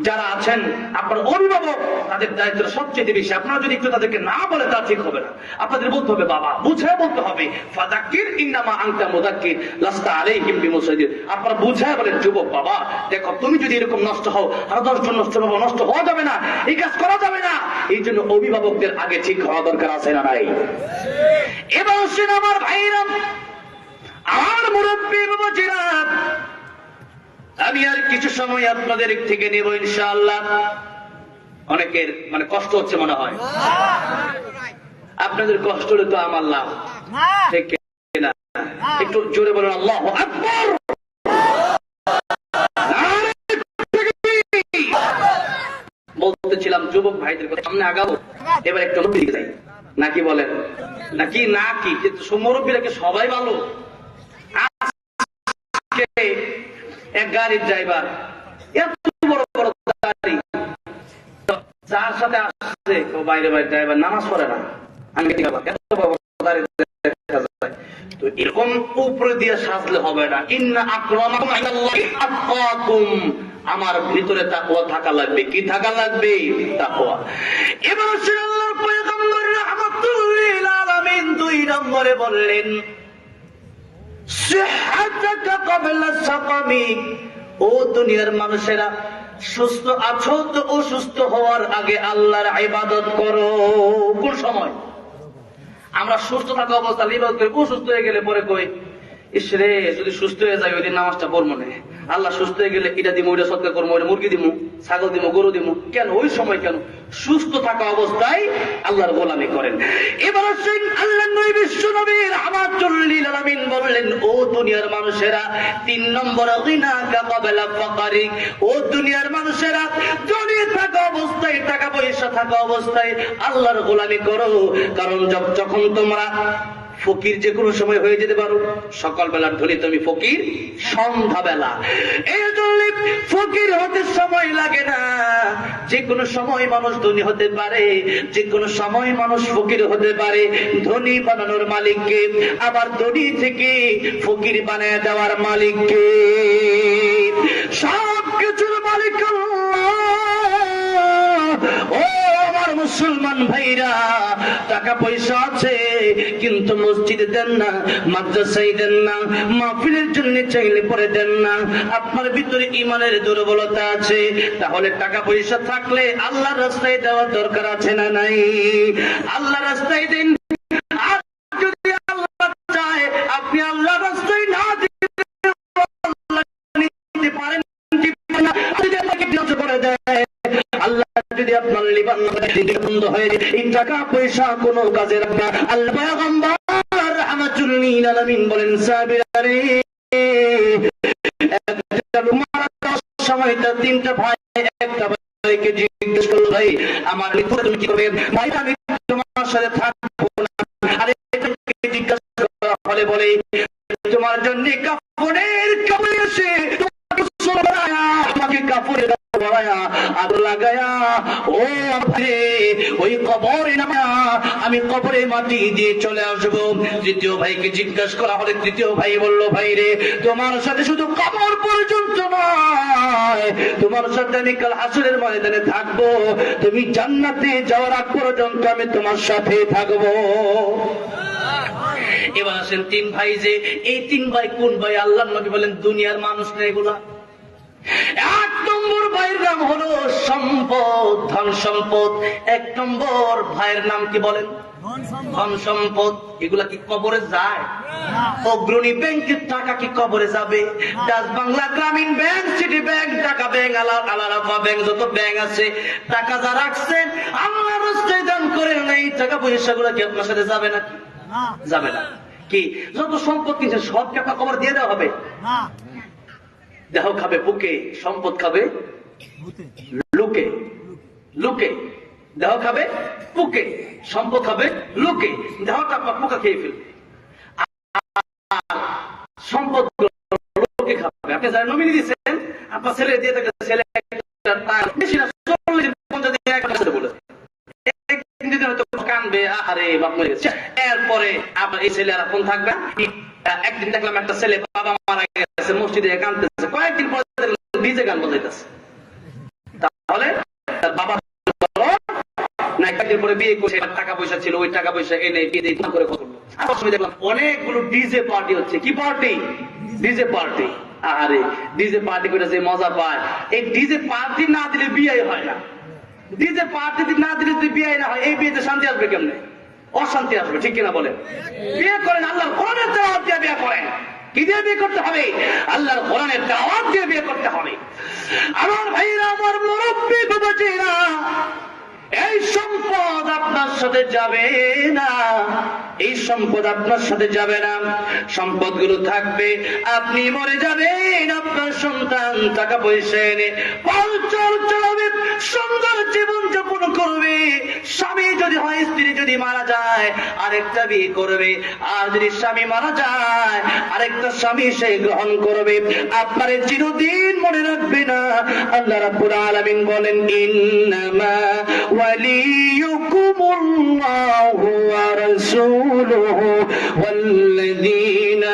যারা আছেন, আপনার অভিভাবক, তাদের দায়িত্ব সবচেয়ে বেশি। আপনারা যদি একটু তাদেরকে না বলে তা ঠিক হবে না। আপনাদের বলতে হবে, বাবা বুঝায় বলতে হবে, ফাযাক্কির ইন্নামা আনতা মুযাক্কির লাস্তা আলাইহিম বিমুসাইদির। আপনারা বুঝায় বলেন, যুবক বাবা দেখো, তুমি যদি এরকম নষ্ট হও আর 10 জন নষ্ট হবে, নষ্ট হওয়া যাবে না, এই কাজ করা যাবে না। এই জন্য অভিভাবকদের আগে ঠিক হওয়া দরকার আছে না নাই? এবার আসেন আমার ভাইরা, আমার মুরব্বী বাবাজিরা, আমি আর কিছু সময় আপনাদের থেকে নেব ইনশাআল্লাহ। অনেকের কষ্ট হচ্ছে মনে হয়, আপনাদের কষ্ট হলে তো আমার লাভ, ঠিক না? একটু জোরে বলুন আল্লাহু আকবার। বলতেছিলাম যুবক ভাইদের কথা, সামনে আগাবো, এবার একটু দিকে যাই নাকি বলেন? নাকি মুরব্বীরা কি সবাই ভালো? এক গাড়ির ড্রাইভার, এত বড় বড় গাড়ি, যার সাথে আসছে বাইরে ড্রাইভার নামাজ পড়ে না। এত বড় গাড়ি দেখা যায়, তো এরকম উপরে দিয়ে সাজলে হবে না। ইন্না আকরামাকুম ইনদাল্লাহি আতকাকুম, আমার ভিতরে তাকওয়া থাকা লাগবে। কি থাকা লাগবে? তাকওয়া। এবার আল্লাহর পয়গম্বর রাহমাতুল লিল আলামিন 2 নম্বরে বললেন, ও দুনিয়ার মানুষেরা, সুস্থ আছো তো অসুস্থ হওয়ার আগে আল্লাহর ইবাদত করো। কোন সময়? আমরা সুস্থ থাকা অবস্থা ইবাদত করি, অসুস্থ হয়ে গেলে পরে কই, ইসরে যদি সুস্থ হয়ে যায় ওই দিন নামাজটা পড়বো না। আল্লাহ সুস্থ হয়ে গেলে এটা দিমু, ওইটা সৎকার করবো, ওইটা মুরগি দিমু, ছাগল দিমু, গরু দিমু। কেন ওই সময়? কেন সুস্থ থাকা অবস্থায় আল্লাহর গোলামি করেন। এবার আসেন আল্লাহ নবী বিশ্ব নবী রাহমাতুল লিল আলামিন বললেন, ও দুনিয়ার মানুষেরা, 3 নম্বর গিনাকা ক্বাবলা ফাকারিক, ও দুনিয়ার মানুষেরা, দুনিয়া থাকা অবস্থায়, টাকা পয়সা থাকা অবস্থায় আল্লাহর গোলামি করো। কারণ যখন তোমরা ফকির যে কোনো সময় হয়ে যেতে পারো। সকালবেলার ধনী তুমি ফকির, সন্ধ্যাবেলা। এই জন্য ফকির হতে সময় লাগে না। যে কোনো সময় মানুষ ধনী হতে পারে, যে কোনো সময় মানুষ ফকির হতে পারে। ধনী বানানোর মালিককে, আবার ধনী থেকে ফকির বানায় দেওয়ার মালিককে, সব কিছুর মালিক আল্লাহ। ও আমার মুসলমান ভাইরা, টাকা পয়সা আছে কিন্তু মসজিদে দেন না, মাদ্রাসায় দেন না, মাহফিলের জন্য চাইলে পরে দেন না। আপনার ভিতরে ঈমানের দুর্বলতা আছে, তাহলে টাকা পয়সা থাকলে আল্লাহর রাস্তায় দেওয়ার দরকার আছে না নাই? আল্লাহর রাস্তায় দেন। আর যদি আল্লাহ চায় আপনি আল্লাহর রাস্তায় না দিতে পারেন, করে দেয় আল্লাহ, যদি আপনার লিবান বন্ধ হয়ে যায়, এই টাকা পয়সা কোনো কাজে রাখবে। আল্লাহ পয়গম্বর রাহমাতুল লিল আলামিন বলেন, সাহাবীরা, একটা সময় তার 3টা ভাই, একটা ভাইকে জিজ্ঞেস করলো, ভাই আমার মৃত্যুতে তুমি কি করবে? ভাই আমি তোমার সাথে থাকবো না। আরেকটাকে জিজ্ঞাসা করা হলে বলে, তোমার জন্য কাফনের কাপড় এসে আমাকে কাপড়ের আগুন লাগায়া ও ওই কবরে নামা আমি কবরে মাটি দিয়ে চলে আসবো। তৃতীয় ভাইকে জিজ্ঞাসা করা হলে তৃতীয় ভাই বলল, ভাই রে, তোমার সাথে শুধু কবর পর্যন্ত নয়, তোমার সাথে আমি কাল হাসরের ময়দানে থাকবো, তুমি জান্নাতে যাওয়ার আগ পর্যন্ত আমি তোমার সাথে থাকবো। এবার আসেন তিন ভাই, যে এই তিন ভাই কোন ভাই? আল্লাহর নবী বলেন দুনিয়ার মানুষ না এগুলা। এক নম্বর ভাইয়ের নাম হলো সম্পদ, ধন সম্পদ। এক নম্বর ভাইয়ের নাম কি বলেন? ধন সম্পদ। এগুলা কি কবরে যায়? অগ্রণী ব্যাংকের টাকা কি কবরে যাবে? ডাচ বাংলা, গ্রামীণ ব্যাংক, সিটি ব্যাংক, টাকা ব্যাংক, আলারাফা ব্যাংক, যত ব্যাংক আছে, টাকা যা রাখছেন আল্লাহর রাস্তায় দান করেন না, এই টাকা পয়সা গুলা কি আপনার সাথে যাবে না? যাবে না। কি যত সম্পদ কিনছে সব টাকা কবর দিয়ে দেওয়া হবে? দেহ খাবে বুকে, সম্পদ খাবে লুকে। লুকে দেহ খাবে বুকে, সম্পদ খাবে লুকে। দেহটা আপনার পোকা খেয়ে ফেলবে, সম্পদ লোকে খাবে। আপনি যারা নমিনি দিচ্ছেন, আপনার ছেলে দিয়ে থাকে, ছেলে কানবে, আরে বাপ মরে গেছে। এরপরে আপনার এই ছেলে আর ফোন থাকবে। একদিন দেখলাম একটা ছেলে বাবা মারা গেছে, মসজিদে কানতেছে, কয়েকদিন পরে ডিজে গান বাজাইতেছে। তাহলে তার বাবা না একদিন পরে বিয়ে করছে, টাকা পয়সা ছিল, ওই টাকা পয়সা এনে বিয়ে করে করলো। দেখলাম অনেকগুলো ডিজে পার্টি হচ্ছে। কি পার্টি? DJ party. আরে ডিজে পার্টি করে যে মজা পায়, এই ডিজে পার্টি না দিলে বিয়ে হয় না। ডিজে পার্টি না দিলে যদি বিয়ে না হয়, এই বিয়েতে শান্তি আসবে কেমনে? অশান্তি আসবে, ঠিক কিনা বলেন? বিয়ে করেন আল্লাহর কোরআনের দাওয়াত দিয়ে বিয়ে করেন। কি দিয়ে বিয়ে করতে হবে? আল্লাহর কোরআনের দাওয়াত দিয়ে বিয়ে করতে হবে। আমার ভাইরা, আমার মুরব্বী বাবাজিরা, এই সম্পদ আপনার সাথে যাবে না, এই সম্পদ আপনার সাথে যাবে না। সম্পদ গুলো থাকবে, আপনি মরে যাবেন, আপনার সন্তান টাকা পয়সা এনে পলচল চালাবে, সুন্দর জীবন যাপন করবে। স্বামী যদি হয়, স্ত্রী যদি মারা যায় আরেকটা বিয়ে করবে, আর যদি স্বামী মারা যায় আরেকটা স্বামী সে গ্রহণ করবে। আপনার চিরদিন মনে রাখবে না। আল্লাহ রাব্বুল আলামিন বলেন, ইন্নামা ওয়ালিয়ুকুমুল্লাহু ওয়া রাসূলুহু ওয়াল্লাযীনা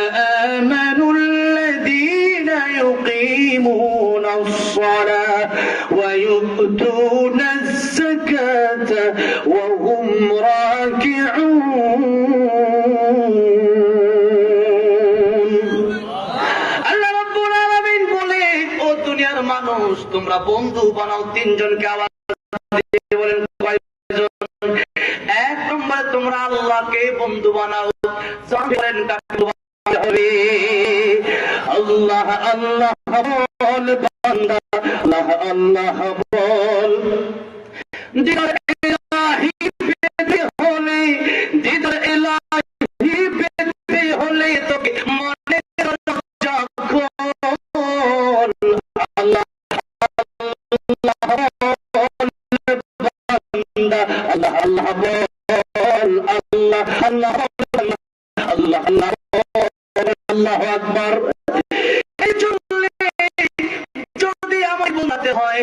আমানুল্লাযীনা ইউকিমুনাস সালাতা ওয়া ইউতুনাজ যাকাতা ওয়া হুম রাকিউন। আল্লাহ রাব্বুল আলামিন বলে, ও দুনিয়ার মানুষ, তোমরা বন্ধু বানাও তিনজনকে। আওয়াজ দিয়ে বলেন কয়জন? এক নম্বরে তোমরা আল্লাহকে বন্ধু বানাও। বলেন কাকে হবে? আল্লাহ আল্লাহ বল বান্দা, আল্লাহ আল্লাহ বল। দিদার ইলাহি পেতে হলে, দিদার ইলাহি পেতে হলে তোকে মনে যখন আল্লাহ আল্লাহ আল্লাহ বল, আল্লাহ আল্লাহ আল্লাহ আল্লাহ আল্লাহু আকবার। এই জন্য যদি আমায় বলতে হয়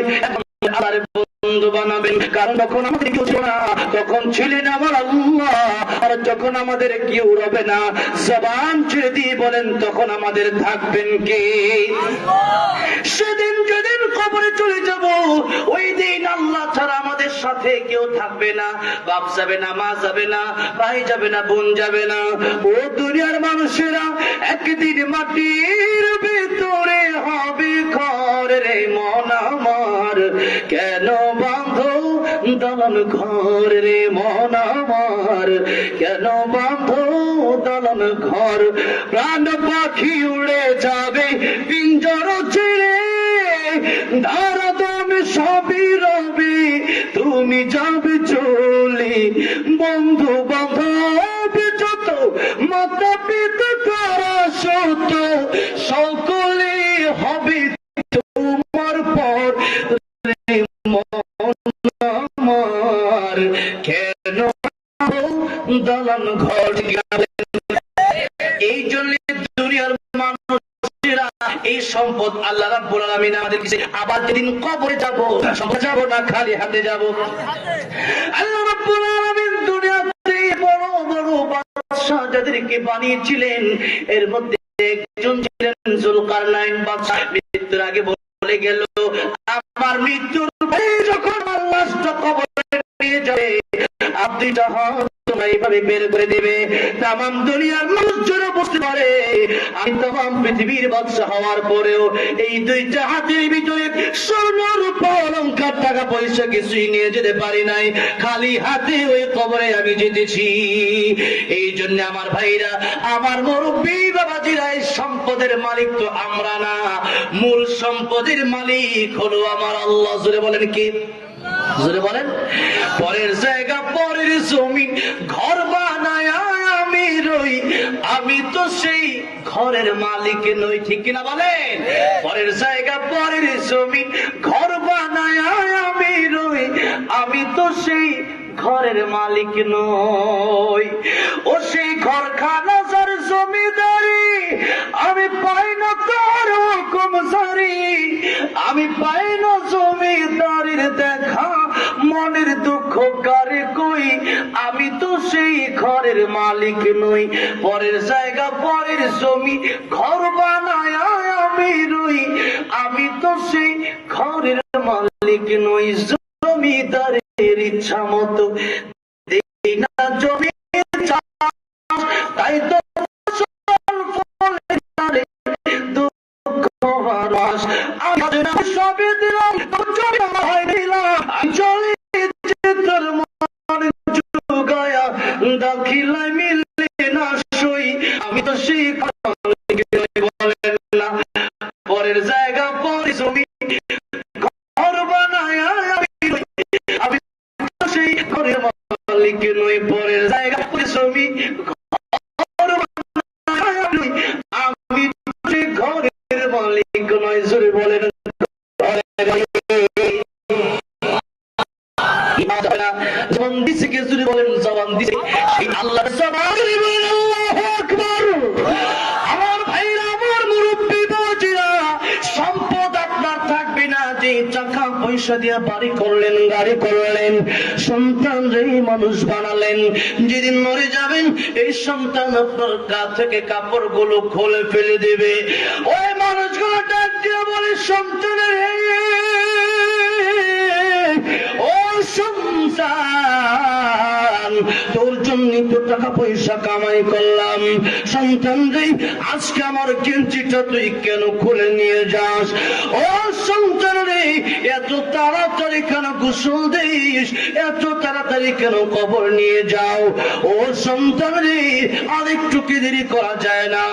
আল্লাহর বন্ধু বানাবেন, কারণ যখন আমাদের কেউ ছিল না তখন ছিলেন আমার আল্লাহ, আর যখন আমাদের কেউ রবে না, জবান ছেড়ে দিয়ে বলেন তখন আমাদের থাকবেন কে? সেদিন যেদিন কবরে চলে যাব, ওই দিন আল্লাহ ছাড়া আমাদের সাথে কেউ থাকবে না। বাপ যাবে না, মা যাবে না, ভাই যাবে না, বোন যাবে না। ও দুনিয়ার মানুষেরা, একদিন মাটির ভিতরে হবে ঘর রে মন আমার, কেন বাঁধো দালান ঘর রে মন আমার, কেন বাঁধো দালান ঘর। প্রাণ পাখি উড়ে যাবে পিঞ্জর ছেড়ে, ধারা তুমি সবই রবে, তুমি যাবে চলে। বন্ধু বান্ধব যত, মাতা পিতা তারা সত, সকলে হবে তোমার পর রে মন আমার, কেন দালান ঘর। এই জন্য দুনিয়া সম্পদ আল্লাহ রাব্বুল আলামিন আমাদেরকে আবার যেদিন কবরে যাব যাব না খালি হাতে যাব। আল্লাহ রাব্বুল আলামিন দুনিয়াতে বড় বড় বাদশা যাদেরকে বানিয়েছিলেন এর মধ্যে একজন ছিলেন জুলকারনাইন বাদশা। মৃত্যুর আগে বলে গেল, আমার মৃত্যুর পরে যখন আল্লাহ কবরে নিয়ে যাবে আপনি যখন তোমরা এইভাবে বের করে দেবে তামাম দুনিয়ার মানুষ যেন বুঝতে পারে আমি তামাম পৃথিবীর বাদশা হওয়ার পরেও এই দুইটা হাতের ভিতরে স্বর্ণ রূপা অলংকার টাকা পয়সা কিছুই নিয়ে যেতে পারি নাই, খালি হাতে ওই কবরে আমি যেতেছি। এই জন্য আমার ভাইরা, আমার মুরব্বী বাবাজিরা, এই সম্পদের মালিক তো আমরা না, মূল সম্পদের মালিক হলো আমার আল্লাহ। জোরে বলেন কি? জোরে বলেন। পরের জায়গা পরের জমি ঘর বানায় আমি রই, আমি তো সেই ঘরের মালিক নই, ঠিক কিনা বলেন? পরের জায়গা পরের জমি ঘর বানায় আমি রই, আমি তো সেই ঘরের মালিক নই। ও সেই ঘরখানা যার জমিদারি, আমি পাই না তার হুকুম জারি, আমি পাই না জমিদারির দেখা, মনের দুঃখ কারে কই, আমি তো সেই ঘরের মালিক নই। পরের জায়গা পরের জমি ঘর বানায় আমি রই, আমি তো সেই ঘরের মালিক নই। জমিদারের ইচ্ছা মতো দেই না জমি চাষ, তাই তো সবে দিলাম চলে তোর মন জুগায়া দাখিলায় মিলে না সই, আমি তো সেই বলেন না। পরের জায়গা পরে জমি ঘর বানায় আমি তো সেই ঘরের মালিক নই। পরের জায়গা পরে জমি ঘর বানায় আমি সেই ঘরের মালিক নয়। জোরে বলেন জবান দিছে কে? জোরে বলেন জবান দিছে আল্লাহর জবান। আল্লাহু আকবার। আমার ভাইরা, আমার মুরব্বি বাবাজিরা, সম্পদ আপনার থাকবে না যে টাকা পয়সা দিয়ে বাড়ি করলেন, গাড়ি করলেন, সন্তান যেই মানুষ বানালেন, যেদিন মরে যাবেন এই সন্তান আপনার গা থেকে কাপড় গুলো খুলে ফেলে দেবে। ওই মানুষগুলো ডাক দিয়ে বলে, সন্তানের ও সন্তান, তোর জন্য তো টাকা পয়সা কামাই করলাম, সন্তান রে আজকে আমার গেঞ্জিটা তুই কেন খুলে নিয়ে যাস? ও সন্তান রে, এত তাড়াতাড়ি কেন গোসল দিস, এত তাড়াতাড়ি কেন কবর নিয়ে যাও? ও সন্তান রে, আরেকটু কি দেরি করা যায় না?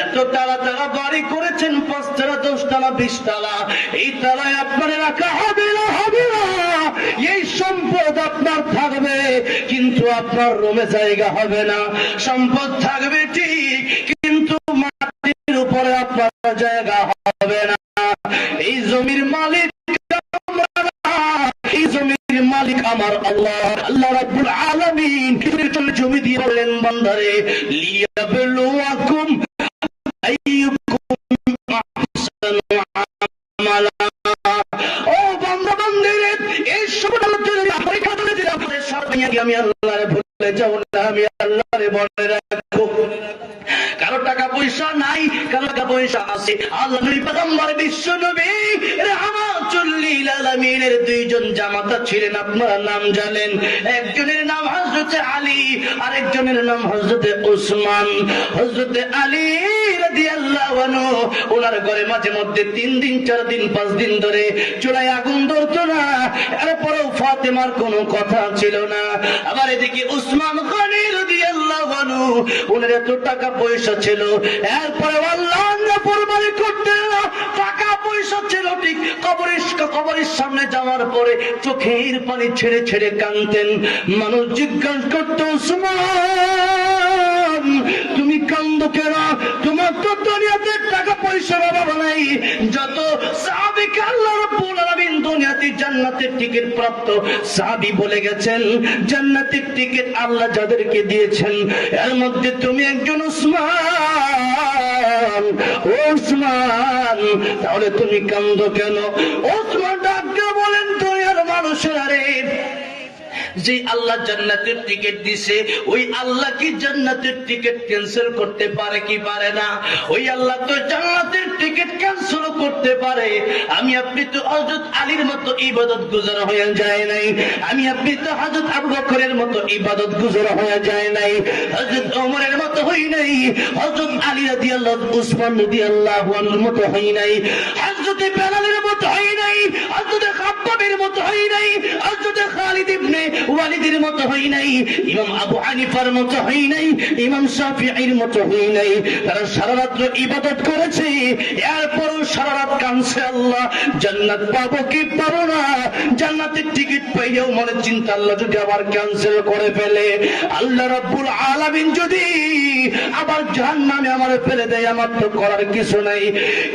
এত তাড়াতাড়ি বাড়ি করেছেন 5 তলা 10 তলা 20 তলা, এই তলায় আপনার রাখা হবে না, হবে না। এই সম্পদ আপনার থাকবে কিন্তু আপনার রুমে জায়গা হবে না। সম্পদ থাকবে ঠিক কিন্তু মাটির উপরে আপনার জায়গা হবে না। এই জমির মালিক এই জমির মালিক আমার আল্লাহ। আল্লাহ রাব্বুল আলামিন জমি দিয়ে বললেন, বান্দারে লিয়াবলুয়াকুম আইয়ুকুম আহসানু আমালা। ও বান্দা বান্দিরে, এই সবটা পরীক্ষা করে দিলাম, আমি আল্লাহরে ভুলে যাব না, আমি আল্লাহরে মনে রাখবো। কারো টাকা পয়সা নাই, কারো টাকা পয়সা আছে। আল্লাহ নবী পয়গম্বর বিশ্ব নবী রাহমাতুল লিল আলামিনের 2 জন জামাতা ছিলেন, আপনারা নাম জানেন। একজনের নাম হযরত আলী, আরেকজনের নাম হযরত উসমান। হযরত আলী রাদিয়াল্লাহু আনহু ওনার ঘরে মাঝে মধ্যে 3 দিন 4 দিন 5 দিন ধরে চুলায় আগুন ধরতো না, এরপরেও ফাতেমার কোনো কথা ছিল না। আবার এদিকে উসমান গনি রাদিয়াল্লাহু আনহু, ওনার এত টাকা পয়সা ছিল, এরপরে আল্লাহর নাফরমানি করতেন না, টাকা পয়সা ছিল ঠিক, কবরের সামনে যাওয়ার পরে চোখের পানি ছেড়ে ছেড়ে কাঁদতেন। মানুষ জিজ্ঞাসা করতো, উসমান তুমি কান্দো কেন? তোমার তো দুনিয়াতে টাকা পয়সার অভাব নাই। যত সাহাবীকে আল্লাহ রাব্বুল আলামিন দুনিয়াতে জান্নাতের টিকিট প্রাপ্ত সাহাবী বলে গেছেন, জান্নাতের টিকিট আল্লাহ যাদেরকে দিয়েছেন এর মধ্যে তুমি একজন উসমান। ওসমান তাহলে তুমি কান্দো কেন? ওসমান ডাক্তার বলেন, দুনিয়ার মানুষের আরে যে আল্লাহ জান্নাতের টিকিট দিছে, ওই আল্লাহ কি জান্নাতের টিকিট ক্যান্সেল করতে পারে কি পারে না? ওই আল্লাহ তো জান্নাতের টিকিট ক্যান্সেল করতে পারে। আমি আপনি তো হযরত আলীর মতো ইবাদত গুজার হয়ে যায় নাই, আমি আপনি তো হযরত আবু বকরের মতো ইবাদত গুজার হয়ে যায় নাই, হযরত ওমরের মতো হই নাই, হযরত আলী রাদিয়াল্লাহু উসমান রাদিয়াল্লাহু আনহুর মতো হই নাই, হযরত বেলালের মতো হই নাই, হযরত খাব্বাবের মতো হই নাই, হযরত খালিদ ইবনে ওয়ালিদের মতো হই নাই, ইমাম আবু হানিফার মতো হই নাই, ইমাম শাফিঈর মতো হই নাই। তারা সারা রাত ইবাদত করেছে, এরপরও সারা রাত কাঁদছে, আল্লাহ জান্নাত পাবো কি পাবো না? জান্নাতের টিকিট পাইলেও মনে চিন্তা, আল্লাহ যদি আবার ক্যান্সেল করে ফেলে, আল্লাহ রাব্বুল আলামিন যদি আবার জাহান্নামে আমার ফেলে দেয়, আমার তো করার কিছু নাই।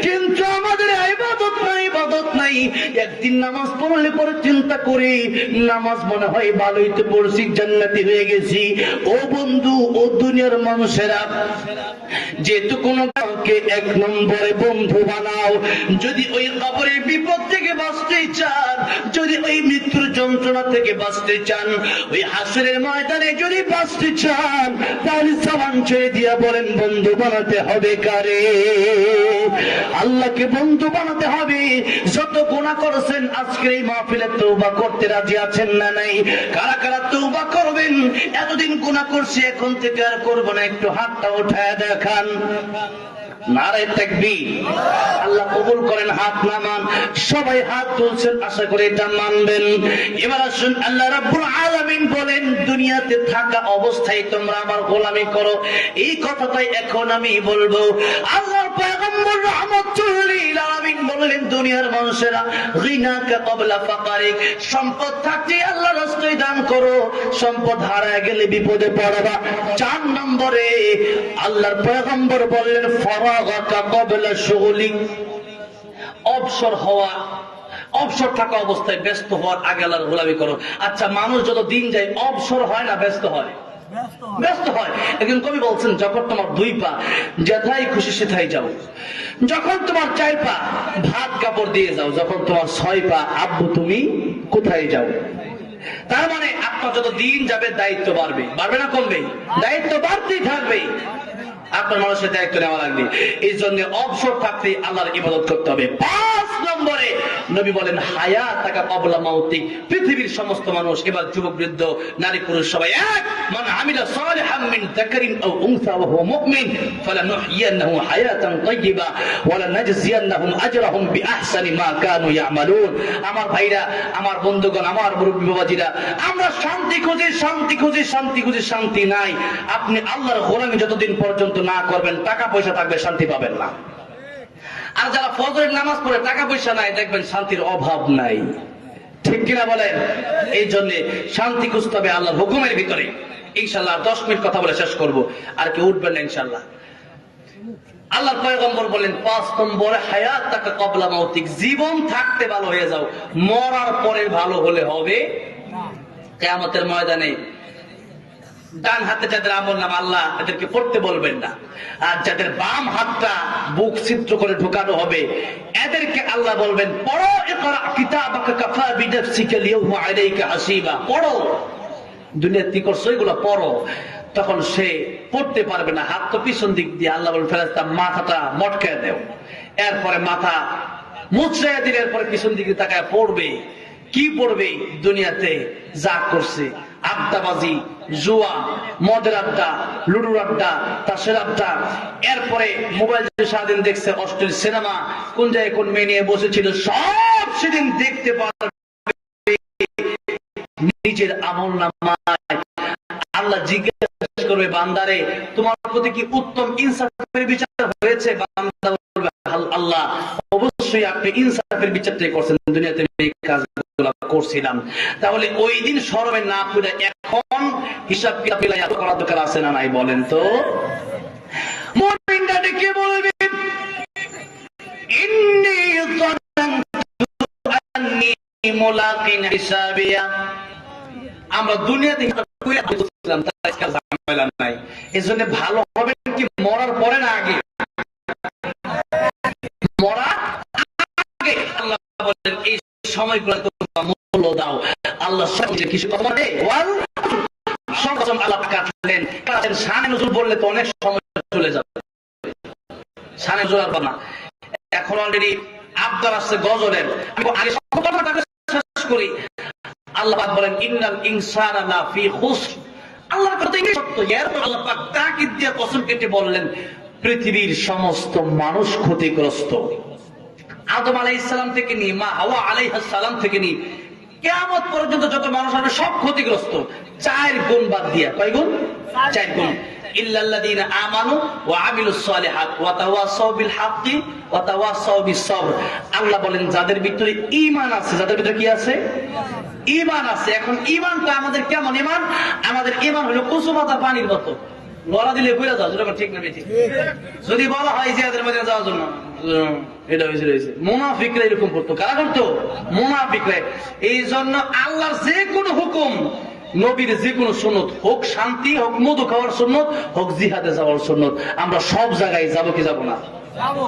কিন্তু আমাদের ইবাদত নাই। একদিন নামাজ পড়লে পরে চিন্তা করি, নামাজ মনে হয় ভালোই তো পড়ছি, জান্নাতি হয়ে গেছি। ও বন্ধু, ও দুনিয়ার মানুষেরা, যেহেতু কোন কাউকে এক নম্বরে বন্ধু বানাও, যদি ওই কবরের বিপদ থেকে বাঁচতে চান, যদি ওই মৃত্যুর যন্ত্রণা থেকে বাঁচতে চান, ওই হাসরের ময়দানে যদি বাঁচতে চান, তাহলে জবান ছেড়ে দিয়া বলেন, বন্ধু বানাতে হবে কারে? আল্লাহকে বন্ধু বানাতে হবে। যত গুনাহ করেছেন আজকের এই মাহফিলে তওবা করতে রাজি আছেন না নাই? কারা কারা তওবা করবেন? এতদিন গুনাহ করছি, এখন থেকে আর করব না, একটু হাতটা উঠায় দেখান। নারে তাকবীর। আল্লাহ কবুল করেন, হাত নামান। সবাই হাত তুলছেন, আশা করি এটা মানবেন। এবার আসুন, আল্লাহ রাব্বুল আলামিন বলেন, দুনিয়াতে থাকা অবস্থায় তোমরা আমার গোলামি করো। এই কথাটাই এখন আমি বলবো। আল্লাহর পয়গম্বর রাহমাতুল লিল আলামিন বললেন, দুনিয়ার মানুষেরা, গিনাকা ক্বাবলা ফাকারিক, সম্পদ থাকতে আল্লাহর রাস্তায় দান করো, সম্পদ হারায় গেলে বিপদে পড়বা। 4 নম্বরে আল্লাহর পয়গম্বর বললেন, ফারাগাকা ক্বাবলা শুগলিক, অবসর হওয়া, অবসর থাকা অবস্থায় ব্যস্ত হওয়ার আগে আল্লাহর গোলামি করো। আচ্ছা, মানুষ যত দিন যায় অবসর হয় না ব্যস্ত হয়? ব্যস্ত হয়। একজন কবি বলছেন, যখন তোমার 2 পা, যেথায় খুশি সেথায় যাও। যখন তোমার 4 পা, ভাত কাপড় দিয়ে যাও। যখন তোমার 6 পা, আব্বু তুমি কোথায় যাও? তার মানে আপনার যত দিন যাবে দায়িত্ব বাড়বে। বাড়বে না কমবে? দায়িত্ব বাড়তেই থাকবে। আপনার মানুষের দায়িত্ব নেওয়া লাগবে। এই জন্য অবসর থাকতে আল্লাহর ইবাদত করতে হবে। 5 নম্বরে নবী বলেন, হায়াতাকা ক্বাবলা মাউতিক, পৃথিবীর সমস্ত মানুষ, এবার যুবক বৃদ্ধ নারী পুরুষ সবাই এক, মান আমিলা সালিহাম মিন যাকারিন আও উনসা ওয়া হুয়া মুমিন ফালানুহইয়ান্নাহু হায়াতান তাইয়্যিবা ওয়া লানাজজিয়ান্নাহুম আজরাহুম বিআহসানি মা কানু ইয়ামালুন। আমার ভাইরা, আমার বন্ধুগণ, আমার মুরব্বি বাবাজিরা, আমরা শান্তি খুঁজি, শান্তি খুঁজি, শান্তি খুঁজি, শান্তি নাই। আপনি আল্লাহর গোলামি যতদিন পর্যন্ত না করবেন, টাকা পয়সা থাকবে, শান্তি পাবেন না। আর যারা ফজরের নামাজ পড়ে টাকা পয়সা নাই, দেখবেন শান্তির অভাব নাই। ঠিক কিনা বলেন? এই জন্য শান্তি খুঁজতে হবে আল্লাহর হুকুমের ভিতরে। ইনশাআল্লাহ 10 মিনিট কথা বলে শেষ করব, আর কি উঠবেন না ইনশাআল্লাহ। আল্লাহর পয়গম্বর বলেন, 5 নম্বরে হায়াতাকা ক্বাবলা মাউতিক, জীবন থাকতে ভালো হয়ে যাও, মরার পরে ভালো হলে হবে না। কিয়ামতের ময়দানে ডান হাতে যাদের আমল নাম, আল্লাহ এদেরকে পড়তে বলবেন না। আর যাদের বাম হাতটা বুক ছিদ্র করে ঢুকানো হবে, এদেরকে আল্লাহ বলবেন, পড়ো, ইকরা কিতাবাকা কাফা বিনাফসিকা আল-ইয়াওমা আলাইকা হাসিবা, পড়ো, দুনিয়াতে কি করছো এগুলো পড়ো। তখন সে পড়তে পারবে না, হাত তো পিছন দিক দিয়ে। আল্লাহ বলেন, ফেরেশতা মাথাটা মটকায় দাও। এরপরে মাথা মুছড়াইয়া দিলে এরপরে পিছন দিকে তাকায় পড়বে। কি পড়বে? দুনিয়াতে যা করছে, আড্ডাবাজি, জুয়া, মদের আড্ডা, লুডুর আড্ডা, তাসের আড্ডা, এরপরে মোবাইল সারাদিন দেখছে, অশ্লীল সিনেমা, কোন জায়গায় কোন মেয়ে নিয়ে বসেছিল, সব সেদিন দেখতে পারবে। নিজের আমল নামায় আল্লাহ জিজ্ঞাসা করবে, বান্দারে তোমার প্রতি কি উত্তম ইনসাফের বিচার হয়েছে? বান্দা বলবে, আল্লাহ অবশ্যই আপনি ইনসাফের বিচারটাই করছেন, দুনিয়াতে এই কাজগুলো করছিলাম। তাহলে ওই দিন শরমে না পড়ে এখন হিসাব কিতাব মিলাইয়া করা দরকার আছে না নাই? বলেন তো। মুমিনরা ডেকে বলবে, ইন্নী যানানতু আন্নী মুলাকিন হিসাবিয়া, আমরা দুনিয়াতে কইলাম তাই কাজ ঝামেলা নাই। এজন্য ভালো হবে কি মরার পরে না আগে? সময়গুলো তোমরা মূল্য দাও। আল্লাহ সবচেয়ে কিছু তোমাদের ওয়াল সংকোচন আল্লাহ কাটলেন। কারণ শানে নজরুল বললে তো অনেক সময় চলে যাবে, শানে নজরুল আর না। এখন অলরেডি আবদার আসছে গজলের। আমি আগে কথাটাকে শেষ করি। আল্লাহ পাক বলেন ইন্নাল ইনসানা লাফি খুসর। আল্লাহর কথা এই সত্য। এরপর আল্লাহ পাক তাকিদ দিয়ে কসম কেটে বললেন পৃথিবীর সমস্ত মানুষ ক্ষতিগ্রস্ত। আদম আলাইহিস সালাম থেকে নিয়ে মা হাওয়া আলাইহিস সালাম থেকে নিয়ে কিয়ামত পর্যন্ত যত মানুষ আছে সব ক্ষতিগ্রস্ত। 4 গুণ বাদ দিয়া, কয় গুণ? 4 গুণ। ইল্লাল্লাযীনা আমানু ওয়া আমিলুস সালিহাত ওয়া তাওয়াসাউ বিল হাক্কি ওয়া তাওয়াসাউ বিস সবর। আল্লাহ বলেন যাদের ভিতরে ঈমান আছে, যাদের ভিতরে কি আছে? ঈমান আছে। এখন ঈমানটা আমাদের কেমন ঈমান? আমাদের ঈমান হলো কুসুমাতা পানির মতো, লড়া দিলে কইরা যাও, যেটা ঠিক না ঠিক। যদি বলা হয় জিহাদের ময়দানে যাওয়ার জন্য, এটা হয়েছে মুনাফিকরা এরকম করতো। কারা করতো? মুনাফিকরা। এই জন্য আল্লাহর যে কোনো হুকুম, নবীর যে কোনো সুন্নত, হোক শান্তি, হোক মধু খাওয়ার সুন্নত, হোক জিহাদে যাওয়ার সুন্নত, আমরা সব জায়গায় যাবো কি যাবো না?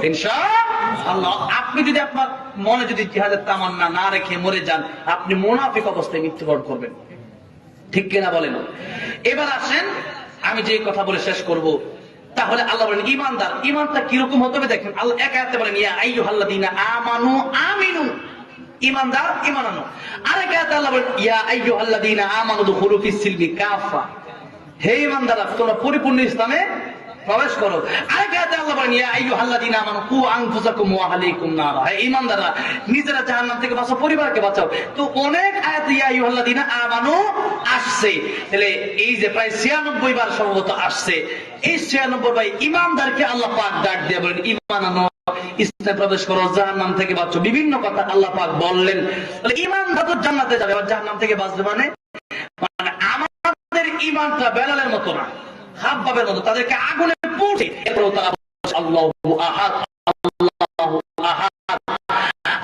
ইনশাআল্লাহ। আপনি যদি আপনার মনে যদি জিহাদের তামান্না না রেখে মরে যান, আপনি মুনাফিক অবস্থায় মৃত্যুবরণ করবেন। ঠিক কিনা বলেন? এবার আসেন আমি যে কথা বলে শেষ করব। তাহলে আল্লাহ বলেন ঈমানদার, ঈমানটা কিরকম হতে হবে দেখেন। আল্লাহ এক আয়াতে বলেন ইয়া আইয়ুহাল্লাযীনা আমানু আমিনু, ঈমানদার ঈমান আনো। আরেক আয়াতে আল্লাহ বলেন ইয়া আইয়ুহাল্লাযীনা আমানু দুখুলু ফিস সিলমি কাফা, হে ঈমানদাররা তোমরা পরিপূর্ণ ইসলামে প্রবেশ করো। আরেক আয়াতে আল্লাহ বলেন ইয়া আইয়ুহাল্লাযীনা আমানু কু আনফুসাকুম ওয়া আহলিকুম নারা, হে ঈমানদাররা নিজেরা জাহান্নাম থেকে বাঁচাও, পরিবারকে বাঁচাও। তো অনেক আয়াতে ইয়া আইয়ুহাল্লাযীনা আমানু আসছে। তাহলে এই যে প্রায় 96 বার সম্ভবত আসছে, এই 96 বার ঈমানদারকে আল্লাহ পাক ডাক দিয়ে বলেন ঈমান আনো, ইসলামে প্রবেশ করো, জাহান্নাম থেকে বাঁচো। বিভিন্ন কথা আল্লাহ পাক বললেন। তাহলে ঈমানদার তো জান্নাতে যাবে, আর জাহান্নাম থেকে বাঁচবে মানে আমাদের ঈমানটা বেলালের মতো না, হাব্বাবের মতো, তাদেরকে আগুনে পুড়ে এরপরও তারা আল্লাহু আহাদ আল্লাহু আহাদ।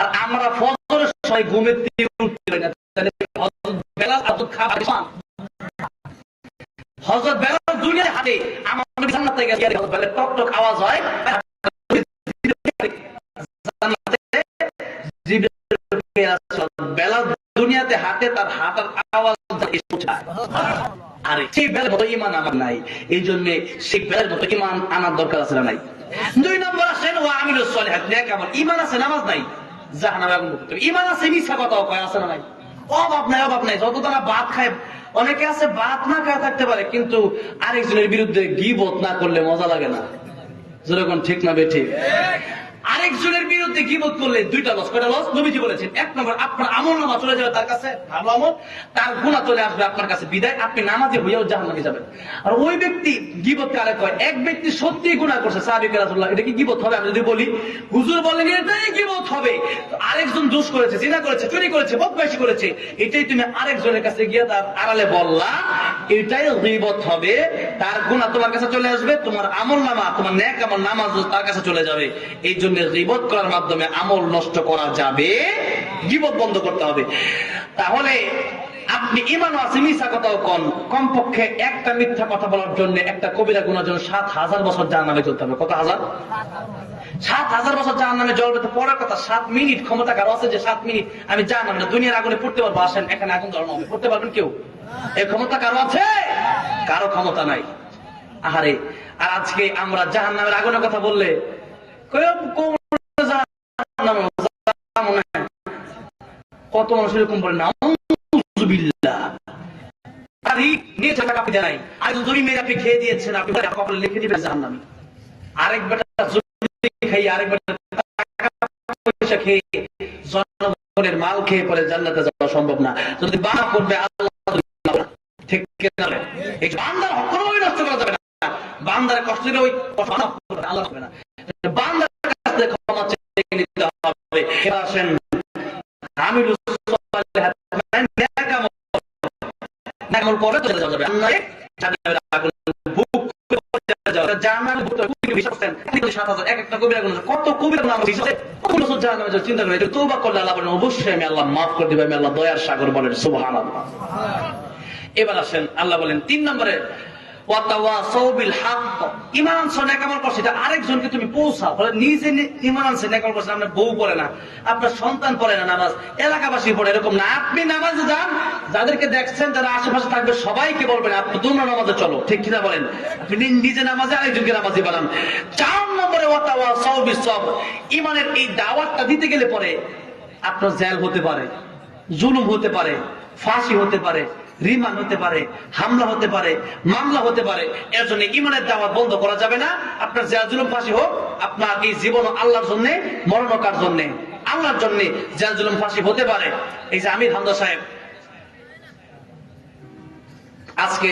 আর আমরা ফজরের সময় ঘুমের থেকে উঠতে পারি না, তাহলে হযরত বেলাল এত খাবার খান। হযরত বেলাল দুনিয়ায় হাঁটে, আমাদের জান্নাতে গেছে, হযরত বেলাল টক টক আওয়াজ হয়, বেলাল দুনিয়াতে হাঁটে, তার হাঁটার আওয়াজ আরে সেই বেলার মতো ঈমান আমার নাই। এই জন্য সেই বেলার মতো ঈমান আনার দরকার আছে না নাই? 2 নম্বর আসেন ওয়া আমিলুস সালিহাত, নেক আমল। ঈমান আছে, নামাজ নাই, জাহান্নামে আগুন করতে হবে। ঈমান আছে, মিথ্যা কথাও কয়, আছে না নাই? অভাব নাই, অভাব নাই। যত তারা ভাত খায়, অনেকে আছে ভাত না খায় থাকতে পারে, কিন্তু আরেকজনের বিরুদ্ধে গীবত না করলে মজা লাগে না। যেরকম ঠিক না বেঠিক? আরেকজনের বিরুদ্ধে গীবত করলে 2টা লস। কয়টা লস? নবীজি বলেছেন, 1 নম্বর আপনার আমলনামা চলে যাবে তার কাছে, ভালো আমল, তার গুনাহ চলে আসবে আপনার কাছে, বিদায় আপনি নামাজি হইয়াও জাহান্নামে যাবেন। আর ওই ব্যক্তি গীবত কারে কয়? এক ব্যক্তি সত্যি গুনাহ করছে, সাহাবী রাসূলুল্লাহ, এটা কি গীবত হবে? আমি যদি বলি হুজুর বলেন এটাই গীবত হবে, তো আরেকজন দোষ করেছে, জিনা করেছে, চুরি করেছে, বদমাইশি করেছে, এটাই তুমি আরেকজনের কাছে গিয়ে তার আড়ালে বললা, এটাই গীবত হবে। তার গুনাহ তোমার কাছে চলে আসবে, তোমার আমলনামা, তোমার নেক আমল, নামাজ তার কাছে চলে যাবে। এই জন্য গীবত করার মাধ্যমে আমল নষ্ট করা যাবে, গীবত বন্ধ করতে হবে। তাহলে আপনি ঈমান আছে, মিথ্যা কথাও কন, কমপক্ষে একটা মিথ্যা কথা বলার জন্য, একটা কবিরা গুনার জন্য 7000 বছর জাহান্নামে চলতে হবে। কত হাজার? 7000 বছর জাহান্নামে জ্বলবে। তো পরের কথা, 7 মিনিট ক্ষমতা কারো আছে যে 7 মিনিট আমি জাহান্নামে দুনিয়ার আগুনে পড়তে পারবো? আসেন এখানে আগুন জ্বালানো হবে, পড়তে পারবেন কেউ? এই ক্ষমতা কারো আছে? কারো ক্ষমতা নাই। আহারে, আর আজকে আমরা জাহান্নামের আগুনের কথা বললে কত মানুষ এরকম বলে না, আপনি খেয়ে দিয়েছেন, আপনি লিখে দিবেন জাহান্নামী। আরেক বেটা খাই, আরেক বেটা পয়সা খেয়ে, জনগণের মাল খেয়ে পরে জান্নাতে যাওয়া সম্ভব না। যদি বা করবে আল্লাহ, ঠিক কিনা? এই বান্দার হক কোনোভাবে নষ্ট করা যাবে না। বান্দার কষ্ট দিলে ওই আল্লাহ হবে না, বান্দার কাছ থেকে ক্ষমা চেয়ে নিতে হবে। এবার আসেন আমিলুস সালিহাত, নেক আমল, নেক আমল করে চলে যাওয়া যাবে। জাহান্নামের আগুন বুক করে যাওয়া, জাহান্নামের বুক করে বিশ্বাস করেন 7000 এক একটা কবিরা গুনাহ, কত কবিরা গুনাহ আমরা হিসাবে কত বছর জাহান্নামে যাওয়া চিন্তা করেন। তওবা করলে আল্লাহ বলেন অবশ্যই আমি আল্লাহ মাফ করে দেব, আমি আল্লাহ দয়ার সাগর বলেন সুবহানাল্লাহ। এবার আসেন আল্লাহ বলেন 3 নম্বরে ওয়াতাওয়াসাউ বিল হক। ঈমান আনছো নেকামল করছো, এটা আরেকজনকে তুমি পৌঁছাও। বলে নিজে ঈমান আনছে নেকামল করছে, আপনার বউ পড়ে না, আপনার সন্তান পড়ে না নামাজ, এলাকাবাসী পড়ে, এরকম না। আপনি নামাজে যান, যাদেরকে দেখছেন যারা আশেপাশে থাকবে সবাইকে বলবেন আপনি তোমরা নামাজে চলো, ঠিক কিনা বলেন? আপনি নিজে নামাজে আরেকজনকে নামাজি বানান। 4 নম্বরে ওয়াতাওয়াসাউ বিস সবর। ঈমানের এই দাওয়াতটা দিতে গেলে পরে আপনার জেল হতে পারে, জুলুম হতে পারে, ফাঁসি হতে পারে, রিমান্ড হতে পারে, হামলা হতে পারে, মামলা হতে পারে। এর জন্য ঈমানের দাওয়াত বন্ধ করা যাবে না। আপনার জেল জুলুম ফাঁসি হোক, আপনার এই জীবন আল্লাহর জন্য, মরণকার জন্য, আল্লাহর জন্য জেল জুলুম ফাঁসি হতে পারে। এই যে আমির হামজা সাহেব, আজকে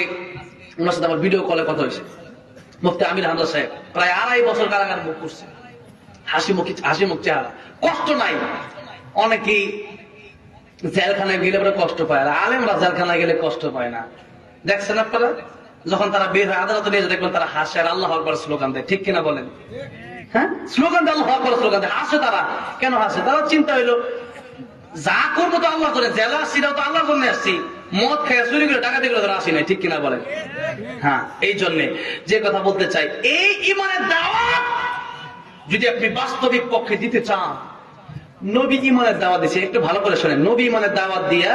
ওনার সাথে আমার ভিডিও কলে কথা হয়েছে। মুফতি আমির হামজা সাহেব প্রায় 2.5 বছর কারাগার মুখ করছে, হাসি মুখ চেহারা, কষ্ট নাই। অনেকেই জেলখানায় গেলে পরে কষ্ট পায়, আর আলেমরা জেলখানায় গেলে কষ্ট পায় না। দেখছেন আপনারা, যখন তারা বের হয় আদালতে নিয়ে দেখবেন তারা হাসে আর আল্লাহু আকবার স্লোগান দেয়, ঠিক কিনা বলেন? হ্যাঁ, স্লোগান দেয়, আল্লাহু আকবার স্লোগান দেয়। হাসে তারা, কেন হাসে? তারা চিন্তা হইলো যা করবো তো আল্লাহর জন্য, জেলা আসছিরাও তো আল্লাহর জন্য আসছি, মদ খেয়ে চুরি করে টাকা দিয়ে তারা আসি নাই, ঠিক কিনা বলেন? হ্যাঁ, এই জন্যে যে কথা বলতে চাই, এই ঈমানের দাওয়াত যদি আপনি বাস্তবিক পক্ষে দিতে চান, নবী ঈমানের দাওয়াত দিয়েছে, একটু ভালো করে শোনেন। নবী ঈমানের দাওয়াত দিয়া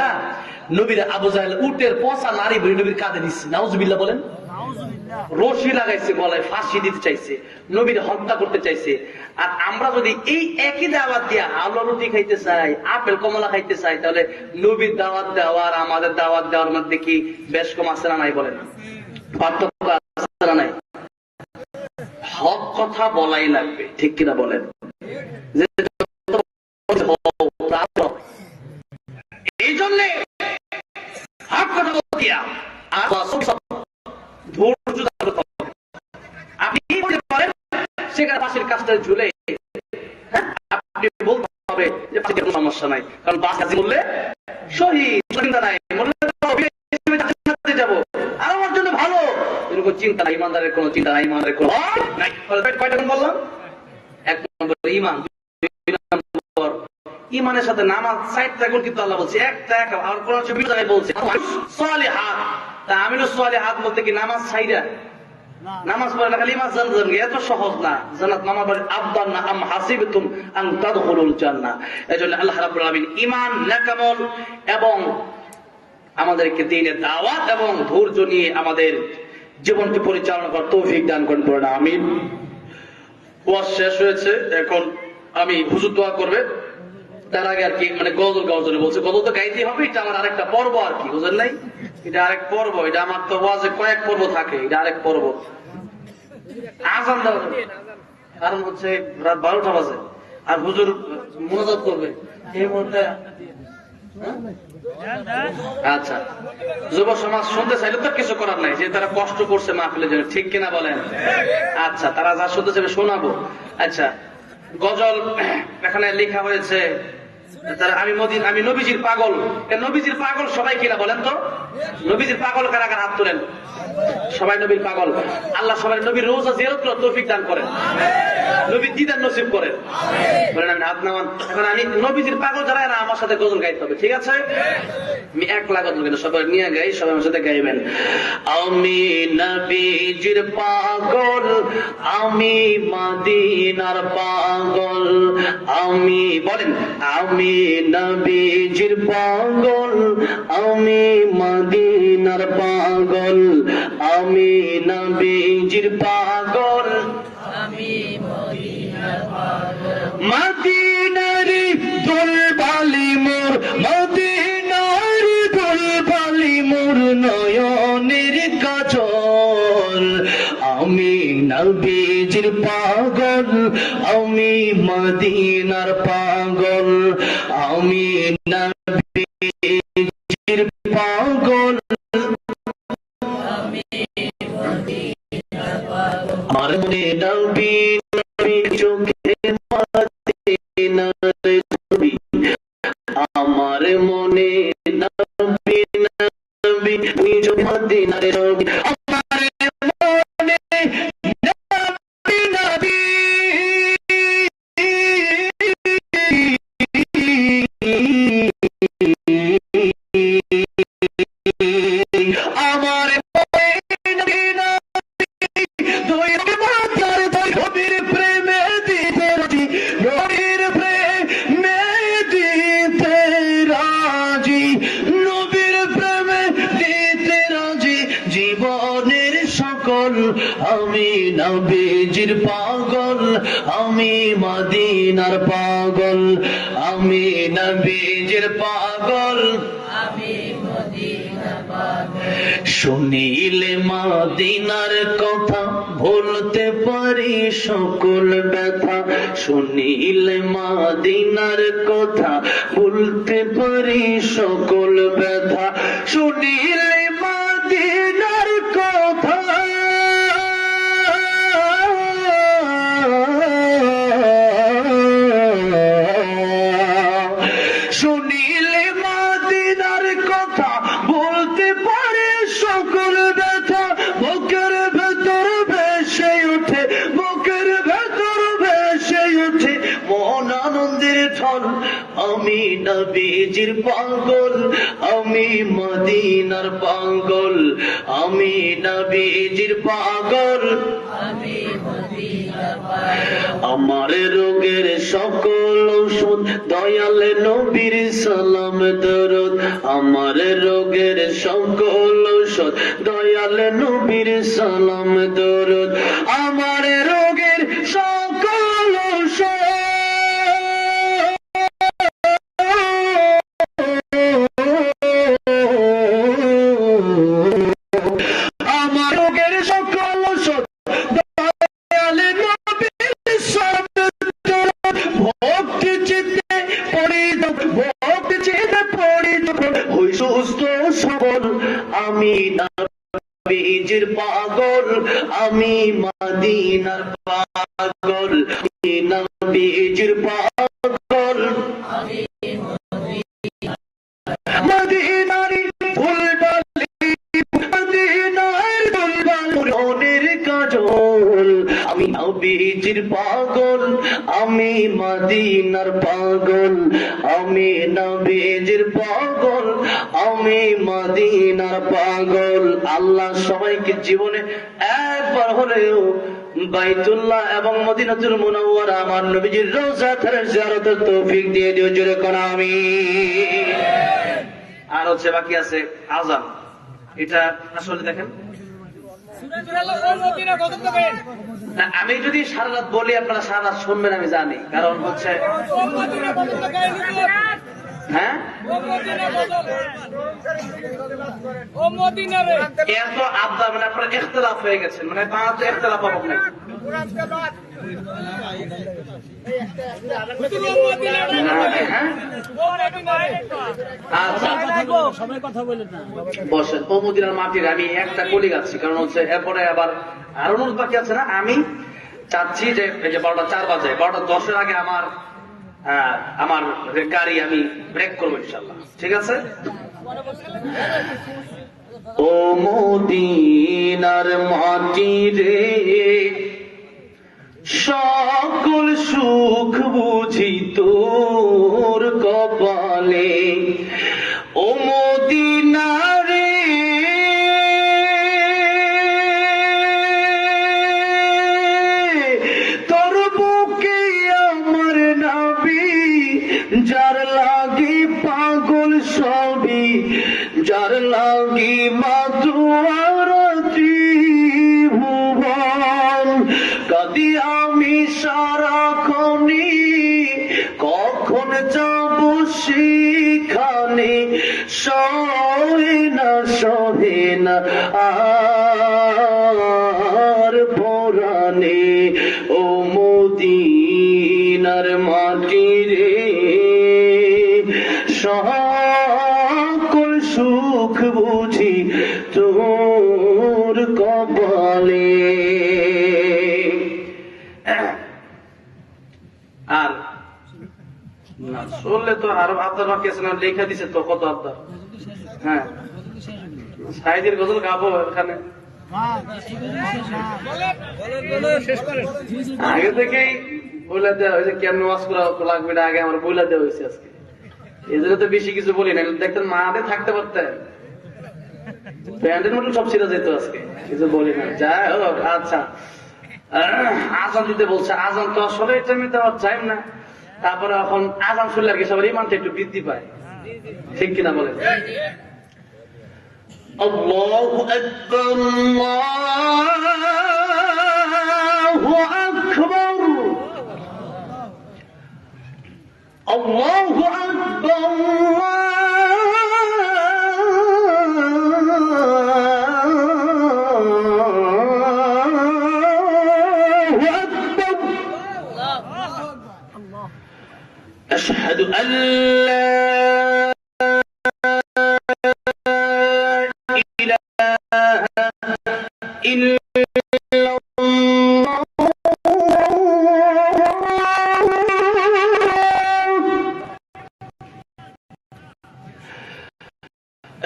নবীর আবু জাহেল উটের পচা নারী বলে নবীর কাঁধে দিচ্ছে, নাউজুবিল্লাহ বলেন। রশি লাগাইছে গলায়, ফাঁসি দিতে চাইছে, নবীর হত্যা করতে চাইছে। আর আমরা যদি এই একই দাওয়াত দিয়া আলু রুটি খাইতে চাই, আপেল কমলা খাইতে চাই, তাহলে নবীর দাওয়াত দেওয়ার আমাদের দাওয়াত দেওয়ার মধ্যে কি বেশ কম আছে না নাই? বলেন, পার্থক্য আছে না নাই? হক কথা বলাই লাগবে, ঠিক কিনা বলেন? এই জন্য হক কথা বলতে আপনি কি বলতে পারেন সেখানে পাশের কাজটা ঝুলে আপনি বলতে হবে যে কোনো সমস্যা নাই, কারণ বাস কাজে বললে শহীদ, চিন্তা নাই, যাবো আর আমার জন্য ভালো, এরকম চিন্তা নাই। ইমানদারের কোনো চিন্তা নাই, ইমানদারের কোনো নাই। কয়টা বললাম? 1 নম্বর ঈমান, 2 নম্বর ঈমানের সাথে নামাজ 4টা গুণ কিন্তু আল্লাহ বলছে, একটা আর কোরআন শরীফ বিভিন্ন জায়গায় বলছে সালিহাত। তা আমিলুস সালিহাত বলতে কি নামাজ ছাইরা নামাজ পড়ে না খালি ইমান জানজান, এত সহজ না। জান্নাত নামা পড়ে আবদান না আম হাসিবতুম আন তাদখুলুল জান্নাহ। এজন্য আল্লাহ রাব্বুল আলামিন ঈমান, নেকামল এবং আমাদেরকে দ্বীনের দাওয়াত এবং ধৈর্য নিয়ে আমাদের জীবনকে পরিচালনা করার তৌফিক দান করেন, পড়েন আমিন। ওয়াজ শেষ হয়েছে, এখন আমি হুজুর দোয়া করবে। তার আগে আর কি মানে গজল গাওয়ার জন্য বলছে, গজল তো গাইতে হবে, এটা আমার আরেকটা পর্ব আর কি, বুঝলেন নাই? এটা আরেক পর্ব, এটা আমার তো ওয়াজে কয়েক পর্ব থাকে, এটা আরেক পর্ব। আজান দেওয়া যাবে, কারণ হচ্ছে রাত 12টা বাজে, আর হুজুর মুনাজাত করবে এই মুহূর্তে। আচ্ছা, যুব সমাজ শুনতে চাইলে তো কিছু করার নাই, যে তারা কষ্ট করছে মাহফিলের জন্য, ঠিক কিনা বলেন? আচ্ছা, তারা যা শুনতে চাইবে শোনাবো। আচ্ছা, গজল এখানে লেখা হয়েছে, আমি নবীজির পাগল। নবীজির পাগল সবাই কিনা বলেন তো? নবীজির পাগল কারা কারা হাত তোলেন? সবাই নবীর পাগল। আল্লাহ সবাই নবীর রোজা জিয়ারত করার তৌফিক দান করেন, নবীর দিদার নসিব করেন, বলেন আমি হাত নামান। এখন আমি নবীজির পাগল যারা এরা আমার সাথে গজল গাইতে হবে, ঠিক আছে? আমি 1 লাখ গজল গাইতে, সবাই নিয়ে গাই, সবাই আমার সাথে গাইবেন। আমি নবীজির পাগল, আমি মদিনার পাগল, আমি বলেন আমি নবীজির পাগল, আমি মদিনার পাগল, আমি নবীজির পাগল, আমি মদিনার পাগল। মদিনার দুলবালি মোর, মদিনার দুলবালি মোর নয়নের কাজল, আমি নবীজির পাগল, আমি মদিনার পাগল, আমি নবীজির পাগল, আমার মনে নবী নবী চোখে মদিনার ছবি, আমার মনে নবী নবী চোখে মদিনার ছবি, আমার মনে নবী নবী আমার মনে নবী নবীজির পাগল, আমি মদিনার পাগল, আমি নবীজির পাগল, শুনিলে মদিনার কথা ভুলতে পারি সকল ব্যথা, শুনিলে মদিনার কথা ভুলতে পারি সকল ব্যথা, শুনিলে মদিনার কথা শুনিলে মদিনার কথা বলতে পারে সকল ব্যথা, বুকের ভেতর ভেসে ওঠে, বুকের ভেতর ভেসে ওঠে মন আনন্দের ঢল, আমি নবীজির পাগল, আমি মদিনার পাগল, আমি নবীজির পাগল, আমার রোগের সকল ঔষধ দয়াল নবীর সালাম দরুদ, আমার রোগের সকল ঔষধ দয়াল নবীর সালাম দরুদ, আমার রোগের সকল ঔষধ আমার রোগের সকল ঔষধ ভক্তি চিত্তে পড়ি, ভক্তি চিত্তে পড়ি হই সুস্থ সবল, আমি নবীজির পাগল, আমি মদিনার পাগল, আমি নবীজির পাগল, মদিনারি ফুলবালি, মদিনার ফুলবালি মনের কাজল, আমি নবীজির পাগল, আমি মদিনার পাগল, আমি নবীজির পাগল, আমি মদিনার পাগল। আল্লাহ সবাইকে জীবনে একবার হলেও বাইতুল্লাহ এবং মদিনাতুল মুনাওয়ারা আমার নবীজির রওজা জিয়ারতের তৌফিক দিয়ে দিও, জোরে কোন আমিন। আর হচ্ছে বাকি আছে আজান, এটা আসলে দেখেন না, আমি যদি সারা রাত বলি আপনারা সারা রাত শুনবেন আমি জানি, কারণ হচ্ছে হ্যাঁ এত আবদার, মানে আপনার ইখতিলাফ হয়ে গেছেন, মানে বাংলাতে ইখতিলাফ হবে না। বসেন, ও মদিনার মাটির আমি একটা কলি গাচ্ছি, কারণ হচ্ছে এরপরে আবার আরো অনুরোধ বাকি আছে না। আমি চাচ্ছি যে এই যে 12টা 4 বাজে, 12টা 10-এর আগে আমার গাড়ি আমি ব্রেক করবো ইনশাল্লাহ, ঠিক আছে? ও মদিনার মাটি রে, সকল সুখ বুঝি তোর কপালে, ও মদিনা রে, তোর বুকে আমার নবী, যার লাগি পাগল সবই, যার লাগি মাতুয়ার ত্রিভুবন, কাদি আমি সারাক্ষণি, কখন যাব সেখানে, সহে না আর পরাণে, ও মদিনার মাটি রে, সকল সুখ বুঝি তোর কপালে। আর না শুনলে তো আরো আবদার বাকি আছে না, লেখা দিছে তো কত আবদার। হ্যাঁ, সাইদের গজল গাবো এখানে আগে থেকেই বলে দেওয়া হয়েছে, কেমন ওয়াজ করা লাগবে না আগে আমার বলে দেওয়া হয়েছে আজকে, এই জন্য তো বেশি কিছু বলি না। দেখতেন মাঠে থাকতে পারতেন, প্যান্টের মতো সব ছিঁড়ে যেত, আজকে কিছু বলি না। যাই হোক, আচ্ছা আজান দিতে বলছে, আজান তো আসলে এটা আমি দেওয়ার চাই না, তারপরে এখন আজান শুনলে আর কি সবার ইমানটা একটু বৃদ্ধি পায়, ঠিক কিনা বলেন? আল্লাহু আকবার, আল্লাহু আল্লাহু আকবার أشهد أن لا إله إلا الله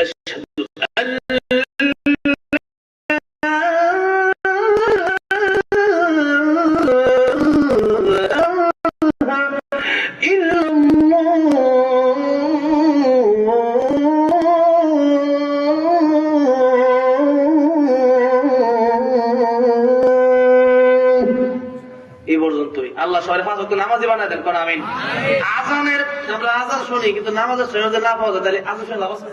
أشهد أن এই পর্যন্তই। আল্লাহ সবাই 5 ওয়াক্ত নামাজি বানায় দেন, কোন আমিন। আজানের আমরা আজান শুনি কিন্তু নামাজের সনদ না পাওয়া যায়, তাহলে আজান শুনে লাভ আছে?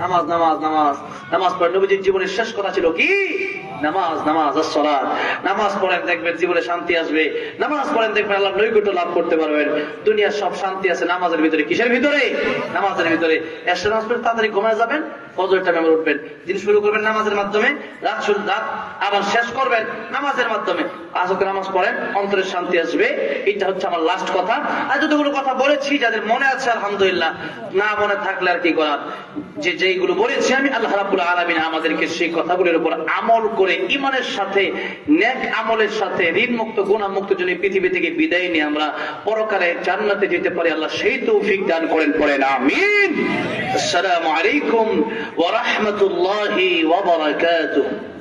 নামাজ নামাজ নামাজ নামাজ পড়ে নবীজির জীবনের শেষ কথা ছিল কি? নামাজ নামাজ as-salat। নামাজ পড়েন দেখবেন জীবনে শান্তি আসবে, নামাজ পড়েন দেখবেন আল্লাহর নৈকট্য লাভ করতে পারবেন। দুনিয়ার সব শান্তি আছে নামাজের ভিতরে। কিসের ভিতরে? নামাজের ভিতরে। এসে নামাজ পড়ে তাড়াতাড়ি ঘুমায় যাবেন, ফজরের টাইমে উঠবেন, দিন শুরু করবেন নামাজের মাধ্যমে, রাত আবার শেষ করবেন নামাজের মাধ্যমে। 5 ওয়াক্ত নামাজ পড়েন, অন্তরের শান্তি আসবে। এটা হচ্ছে আমার লাস্ট কথা। আর যতগুলো কথা বলেছি যাদের মনে আছে আলহামদুলিল্লাহ, না মনে থাকলে আর কি করার। যেইগুলো বলেছি আমি, আল্লাহ রাব্বুল আলামিন আমাদেরকে সেই কথাগুলোর উপর আমল করে ঈমানের সাথে, নেক আমলের সাথে, ঋণ মুক্ত গুনাহ মুক্ত জন্য পৃথিবী থেকে বিদায় নিয়ে আমরা পরকালে জান্নাতে যেতে পারি, আল্লাহ সেই তৌফিক দান করেন, পড়েন আমিন। আসসালামু আলাইকুম ওয়া রাহমাতুল্লাহি ওয়া বারাকাতুহু।